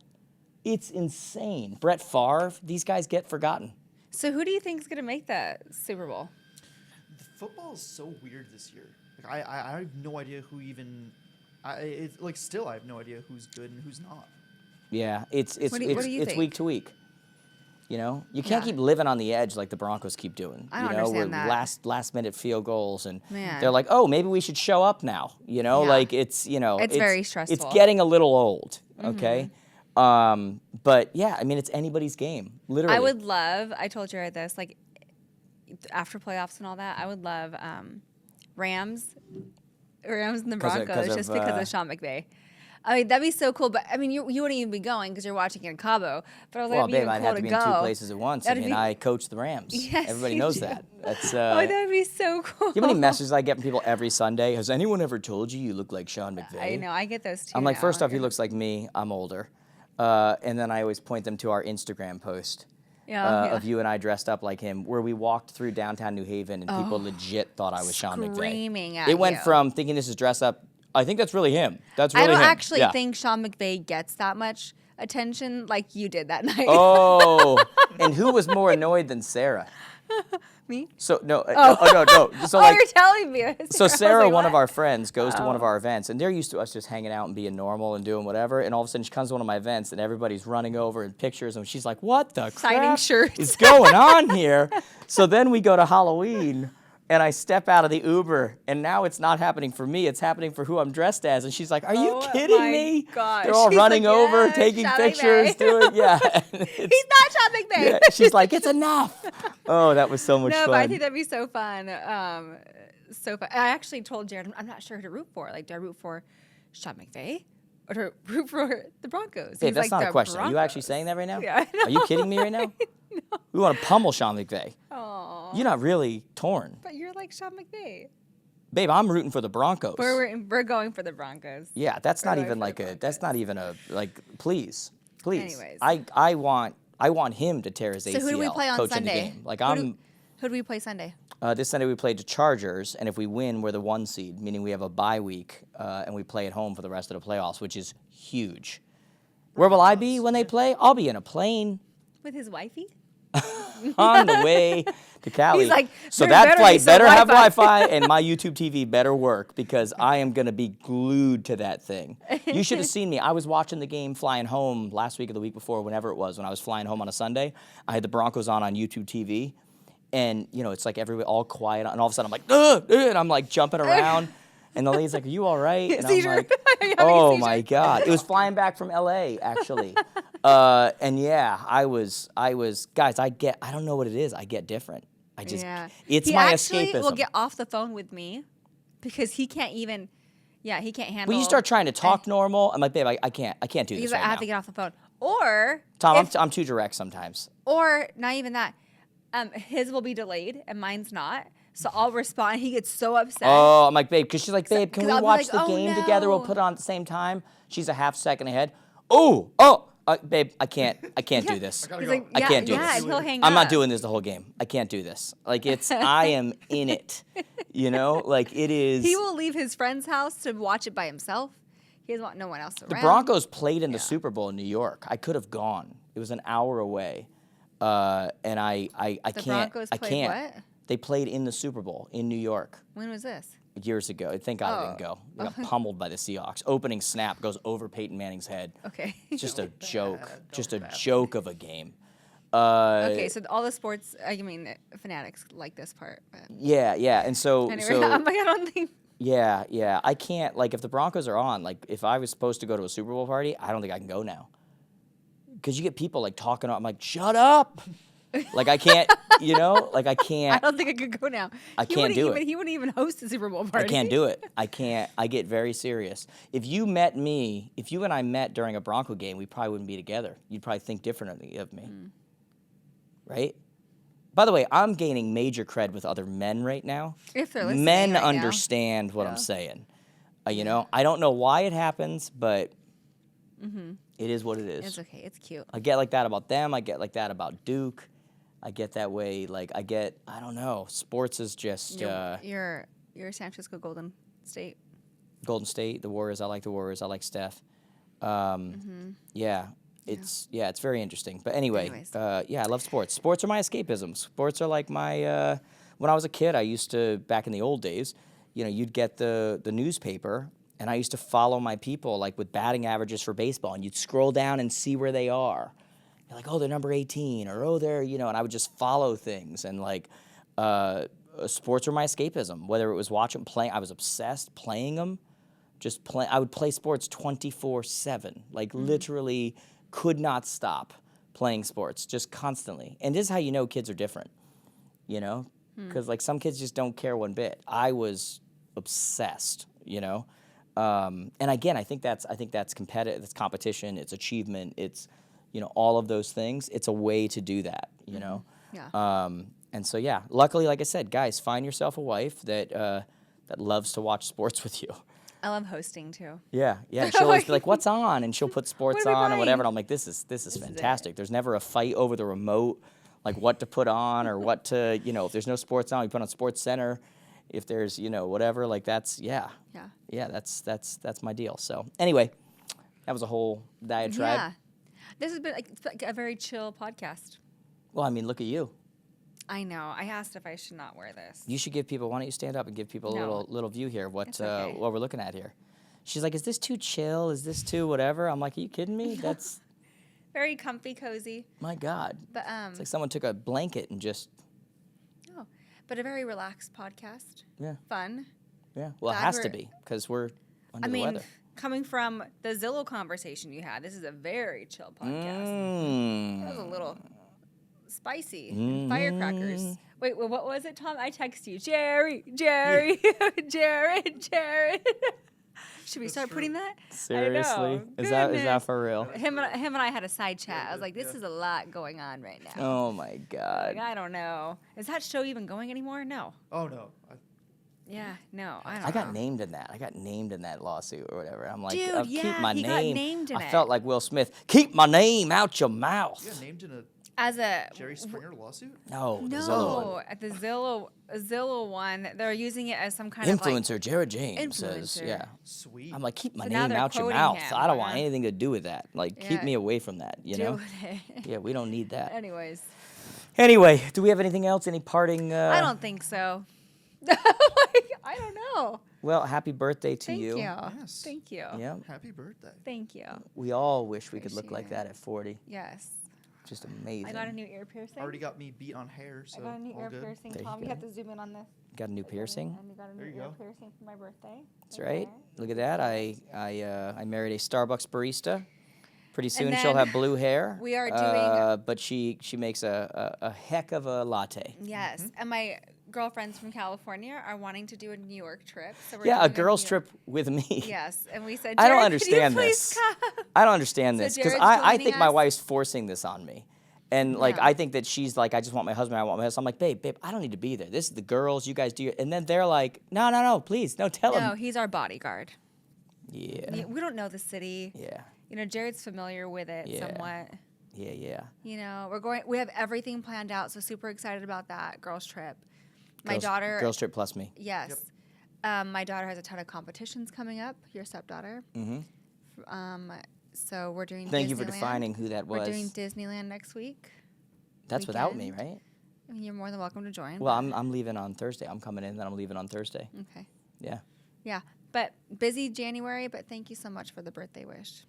It's insane. Brett Favre, these guys get forgotten. So who do you think is going to make that Super Bowl? The football is so weird this year. Like, I have no idea who even. Still I have no idea who's good and who's not. Yeah, it's What do you think? week to week. You know, you can't Yeah. keep living on the edge like the Broncos keep doing. I don't you know, understand where that. last minute field goals and Man. they're like, oh, maybe we should show up now. You know, Yeah. like it's very It's stressful. getting a little old. Okay, but yeah, I mean it's anybody's game, literally. I would love, I told Jared this, like after playoffs and all that, I would love Rams and the 'Cause of- Broncos 'cause just of, because of Sean McVay. I mean, that'd be so cool. But I mean, you wouldn't even be going because you're watching it in Cabo. But I was like, Well, it'd be babe, even I'd cool have to be in go. 2 places at once. That'd I mean, be- I coach the Rams. Yes, Everybody you knows do. that. That's Oh, that'd be so cool. you know how many messages I get from people every Sunday? Has anyone ever told you look like Sean McVay? I know, I get those too. I'm like, now. first off, he looks like me. I'm older. And then I always point them to our Instagram post Yeah. of you and I dressed up like him, where we walked through downtown New Haven and people legit thought I was Sean McVay. Screaming at It went you. from thinking this is dress up. I think that's really him. That's really I don't him. actually Yeah. think Sean McVay gets that much attention like you did that night. Oh, and who was more annoyed than Sarah? Me? So no, no. So Oh, like, you're telling me. so I was Sarah, like, one of what? our friends, goes to one of our events, and they're used to us just hanging out and being normal and doing whatever. And all of a sudden, she comes to one of my events, and everybody's running over and pictures, and she's like, "What the Signing crap shirts. is going on here?" So then we go to Halloween, and I step out of the Uber, and now it's not happening for me; it's happening for who I'm dressed as. And she's like, "Are you Oh kidding my me?" gosh. They're all She's running like, over, "Yes, taking Sean pictures, McVay." doing yeah. He's not Sean McVay. Yeah, she's like, "It's enough." Oh, that was so much No, fun. but I think that'd be so fun. So fun. I actually told Jared, I'm not sure who to root for. Like, do I root for Sean McVay or to root for the Broncos? Hey, He's that's like, not a "The question. Are you actually Broncos." saying that right now? Yeah, I Are you kidding me right now? No. We want to pummel Sean McVay. Aw. You're not really torn. But you're like Sean McVay. Babe, I'm rooting for the Broncos. We're going for the Broncos. Yeah, that's not We're even going like for the a that's not even a like please. Anyways. I want him to tear his ACL So who do we play on coaching Sunday? the game. Like Who do we play Sunday? this Sunday we played the Chargers, and if we win, we're the 1 seed, meaning we have a bye week, and we play at home for the rest of the playoffs, which is huge. Where will I be when they play? I'll be in a plane. With his wifey? on the way to Cali. He's like, so "There that better be flight some better have Wi-Fi." Wi-Fi and my YouTube TV better work because I am going to be glued to that thing. You should have seen me. I was watching the game flying home last week or the week before, whenever it was, when I was flying home on a Sunday. I had the Broncos on YouTube TV. And, you know, it's like everywhere all quiet. And all of a sudden I'm like, ugh, ugh, and I'm like jumping around. And the lady's like, are you all right? And I'm Seizure. like, You're having a oh seizure. my God. It was flying back from LA, actually. And yeah, I was, guys, I don't know what it is. I get different. It's he my actually escapism. will get off the phone with me because he can't even, he can't handle. When you start trying to talk normal, I'm like, babe, I can't do this He's right like, I have now. to get off the phone. Or Tom, I'm too direct sometimes. or not even that. His will be delayed and mine's not. So I'll respond. He gets so upset. Oh, I'm like, babe, because she's like, babe, can 'cause we I'll be watch like, the "Oh, game together? We'll no." put it on at the same time. She's a half second ahead. Babe, I can't do this. gotta He's go. like, I can't do yeah, this. and he'll hang I'm up. not doing this the whole game. I can't do this. Like I am in it. You know, like it is. He will leave his friend's house to watch it by himself. He doesn't want no one else around. The Broncos played in the Super Bowl in New York. I could have gone. It was an hour away, and I The can't. Broncos I played can't. what? They played in the Super Bowl in New York When was this? years ago. Thank God I didn't go. We got pummeled by the Seahawks. Opening snap goes over Peyton Manning's head. Okay. It's just a joke. Just a bad. joke of a game. Okay, so all the sports, fanatics like this part. But Yeah, and so anyway, I'm like, I don't think. Yeah. I can't, like, if the Broncos are on, like, if I was supposed to go to a Super Bowl party, I don't think I can go now. Because you get people, like, talking, I'm like, shut up. Like, I can't, like, I I can't, don't think I could go now. I can't do it. He wouldn't even host a Super Bowl I party. can't do it. I can't, I get very serious. If you and I met during a Bronco game, we probably wouldn't be together. You'd probably think differently of me. Right? By the way, I'm gaining major cred with other men right now. If they're listening Men right now. understand what I'm saying. I don't know why it happens, but it is what it is. It's okay. It's cute. I get like that about them. I get like that about Duke. I get that way. Like I don't know. Sports is just You're San Francisco Golden State. Golden State, the Warriors. I like the Warriors. I like Steph. Yeah. It's very interesting. But anyway, Anyways. I love sports. Sports are my escapism. Sports are like my when I was a kid, I used to, back in the old days, you'd get the newspaper and I used to follow my people like with batting averages for baseball, and you'd scroll down and see where they are. You're like, oh, they're number 18, or oh, they're, and I would just follow things, and like sports were my escapism. Whether it was playing, I was obsessed playing them. I would play sports 24/7, like literally could not stop playing sports, just constantly. And this is how you know kids are different, because like some kids just don't care one bit. I was obsessed, and again, I think that's competitive. It's competition. It's achievement. It's all of those things. It's a way to do that, Yeah. And so yeah, luckily, like I said, guys, find yourself a wife that loves to watch sports with you. I love hosting too. Yeah. And she'll always be like, "What's on?" And she'll put sports What are we on and whatever. playing? And I'm like, "This is is fantastic." There's never a fight over the remote, like what to put on or what to, if there's no sports on, we put on Sports Center. If there's, whatever, like that's that's my deal. So anyway, that was a whole diatribe. Yeah. This has been like a very chill podcast. Well, I mean, look at you. I know. I asked if I should not wear this. You should give people. Why don't you stand up and give people a No. little view here of what It's okay. what we're looking at here? She's like, "Is this too chill? Is this too whatever?" I'm like, "Are you kidding me? That's Very comfy, cozy, my God." but It's like someone took a blanket and just but a very relaxed podcast. Yeah. Fun. yeah. Well, it Glad has to we're- be because we're under I the mean, weather. coming from the Zillow conversation you had, this is a very chill podcast. That was a little spicy. and Firecrackers. Wait, what was it, Tom? I text you, Jerry, Jared. Should we start putting that? Seriously, I know. is that Goodness. for real? Him and I had a side chat. I was like, this is a lot going on right now. Oh my God. Like, I don't know. Is that show even going anymore? No. Oh no. Yeah, no. I don't I got know. named in that. I got named in that lawsuit or whatever. I'm like, Dude, I'll keep yeah, my he name. got named in I it. felt like Will Smith. Keep my name out your mouth. You got named in a As a Jerry Springer lawsuit? No, the Zillow one. no, at the Zillow one, they're using it as some kind of Influencer Jared James says, Influencer. yeah. Sweet. I'm like, keep my So now name they're out your quoting mouth. him. I don't want Yeah. anything to do with that. Like, keep Yeah. me away from that, you know? Dude. Yeah, we don't need that. Anyways, Anyway, do we have anything else? Any parting? I don't think so. I don't know. Well, happy birthday to Thank you. Yes. Thank you. Yeah. Happy birthday. Thank you. We all wish we could look Appreciate like that at 40. Yes. Just amazing. I got a new ear piercing. Already got me beat on hair, so I got a new all ear good. piercing. There you Tom, you go. have to zoom in on this. Got a new piercing. And you got a new There you ear go. piercing for my birthday. That's right. Look at that. I married a Starbucks barista. Pretty soon she'll then have blue hair. we are doing- but she makes a heck of a latte. Yes. And my girlfriends from California are wanting to do a New York trip. So we're Yeah, a doing girls New York- trip with me. Yes. And we said, I don't "Jared, understand can you this. please come?" I don't understand So this because Jared's I joining think my us. wife's forcing this on me. And like No. I think that she's like, I just want my husband, I want my husband. I'm like, babe, I don't need to be there. This is the girls, you guys do it. And then they're like, no, please, no, tell No, them. he's our bodyguard. Yeah. We don't know the city. Yeah. You know, Jared's familiar with it Yeah. somewhat. Yeah. You know, we have everything planned out, so super excited about that girls trip. My Girls- daughter, Girls trip plus me. yes. My daughter has a ton of competitions coming up. Your stepdaughter. Mm-hmm. So we're doing. Thank you for Disneyland. defining who that was. We're doing Disneyland next week. That's without me, weekend. right? I mean, you're more than welcome to join. Well, I'm leaving on Thursday. I'm coming in, then I'm leaving on Thursday. Okay. Yeah. Yeah, but busy January. But thank you so much for the birthday wish.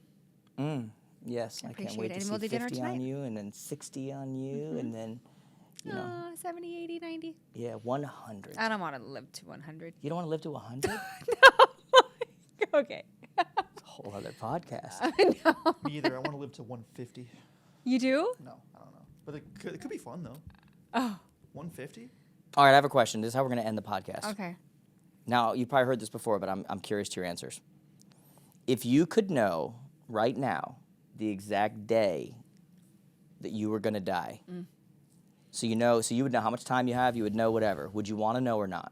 Yes, I can't Appreciate wait it. to And see we'll do dinner 50 tonight. on you, and then 60 on you, and then, you know, 70, 80, 90. yeah, 100. I don't want to live to 100. You don't want to live to 100? Okay. It's a whole other podcast. No. Me either. I want to live to 150. You do? No, I don't know. But it could be fun, though. Oh. 150? All right, I have a question. This is how we're going to end the podcast. Okay. Now, you probably heard this before, but I'm curious to your answers. If you could know right now the exact day that you were going to die, so you would know how much time you have, you would know whatever. Would you want to know or not?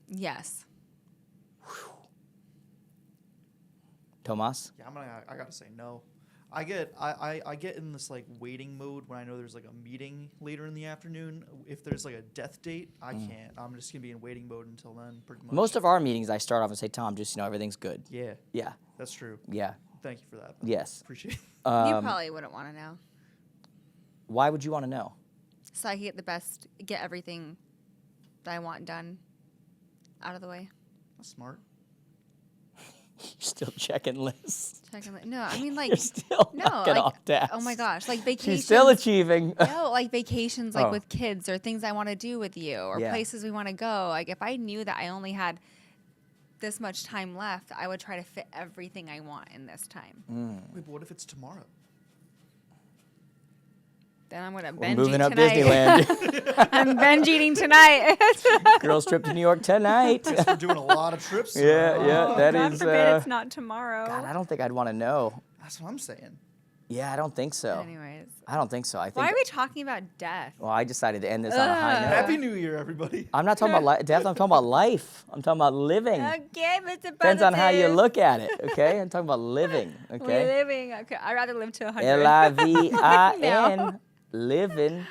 Yes. Tomas? Yeah, I gotta say no. I get in this like waiting mode when I know there's like a meeting later in the afternoon. If there's like a death date, I can't. I'm just gonna be in waiting mode until then, pretty much. Most of our meetings, I start off and say, Tom, just, everything's good. Yeah, Yeah. that's true. Yeah. Thank you for that. Yes. Appreciate it. You probably wouldn't want to know. Why would you want to know? So I can get everything that I want done out of the way. That's smart. You're still checking lists. No, I mean like You're still no, knocking like off tasks. oh my gosh, like vacations. She's still achieving. No, like vacations, like Oh. with kids or things I want to do with you or Yeah. places we want to go. Like if I knew that I only had this much time left, I would try to fit everything I want in this time. Wait, but what if it's tomorrow? Then I'm gonna We're binge moving eat up tonight. Disneyland. I'm binge eating tonight. Girls trip to New York tonight. We're doing a lot of trips. Yeah, tomorrow. that God is. forbid it's not tomorrow. God, I don't think I'd want to know. That's what I'm saying. Yeah, I don't think so. Anyways, I don't think so. I think. why are we talking about death? Well, I decided to end this on a high note. Happy New Year, everybody. I'm not talking about death. I'm talking about life. I'm talking about living. Okay, Mr. Depends on how you Positive. look at it. Okay, I'm talking about living. We're Okay. living. Okay, I'd rather live to 100. Livin. No. Living.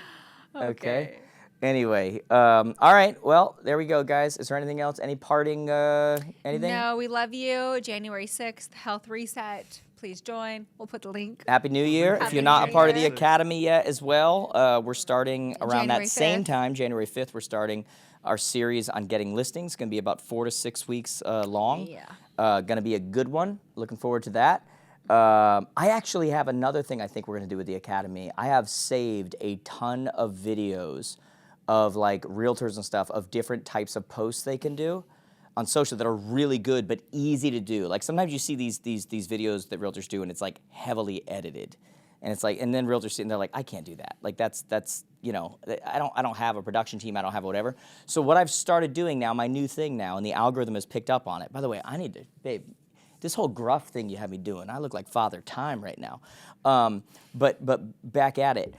Okay. Okay. Anyway, all right. Well, there we go, guys. Is there anything else? Any parting? Anything? No, we love you. January 6th, Health Reset. Please join. We'll put the link. Happy New Year. If Happy you're not a New part of the Year. Academy yet as well, we're starting around January that same 5th. time, January 5th, we're starting our series on getting listings. It's going to be about 4 to 6 weeks long. Yeah. Going to be a good one. Looking forward to that. I actually have another thing I think we're going to do with the Academy. I have saved a ton of videos of like realtors and stuff of different types of posts they can do on social that are really good but easy to do. Like sometimes you see these videos that realtors do and it's like heavily edited. And it's like, and then realtors sit and they're like, I can't do that. Like that's I don't have a production team, I don't have whatever. So what I've started doing now, my new thing now, and the algorithm has picked up on it. By the way, I need to, babe, this whole gruff thing you have me doing, I look like Father Time right now. But back at it.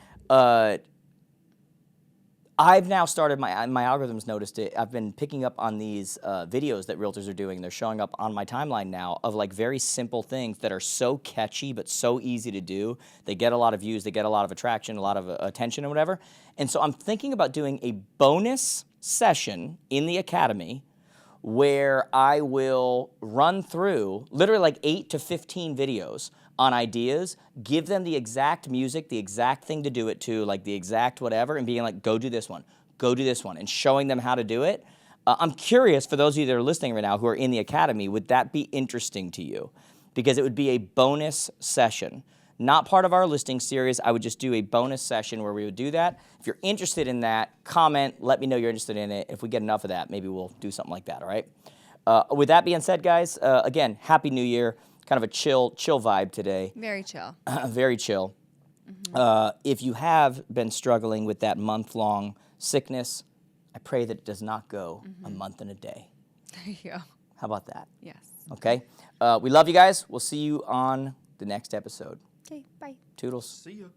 I've now started, my algorithms noticed it, I've been picking up on these videos that realtors are doing. They're showing up on my timeline now of like very simple things that are so catchy but so easy to do. They get a lot of views, they get a lot of attraction, a lot of attention and whatever. And so I'm thinking about doing a bonus session in the Academy where I will run through literally like 8 to 15 videos on ideas, give them the exact music, the exact thing to do it to, like the exact whatever, and being like, go do this one, and showing them how to do it. I'm curious, for those of you that are listening right now who are in the academy, would that be interesting to you? Because it would be a bonus session. Not part of our listing series. I would just do a bonus session where we would do that. If you're interested in that, comment, let me know you're interested in it. If we get enough of that, maybe we'll do something like that, all right? With that being said, guys, again, Happy New Year. Kind of a chill vibe today. Very chill. Very chill. If you have been struggling with that month-long sickness, I pray that it does not go a month and a day. There you go. How about that? Yes. Okay. We love you guys. We'll see you on the next episode. Okay, bye. Toodles. See ya.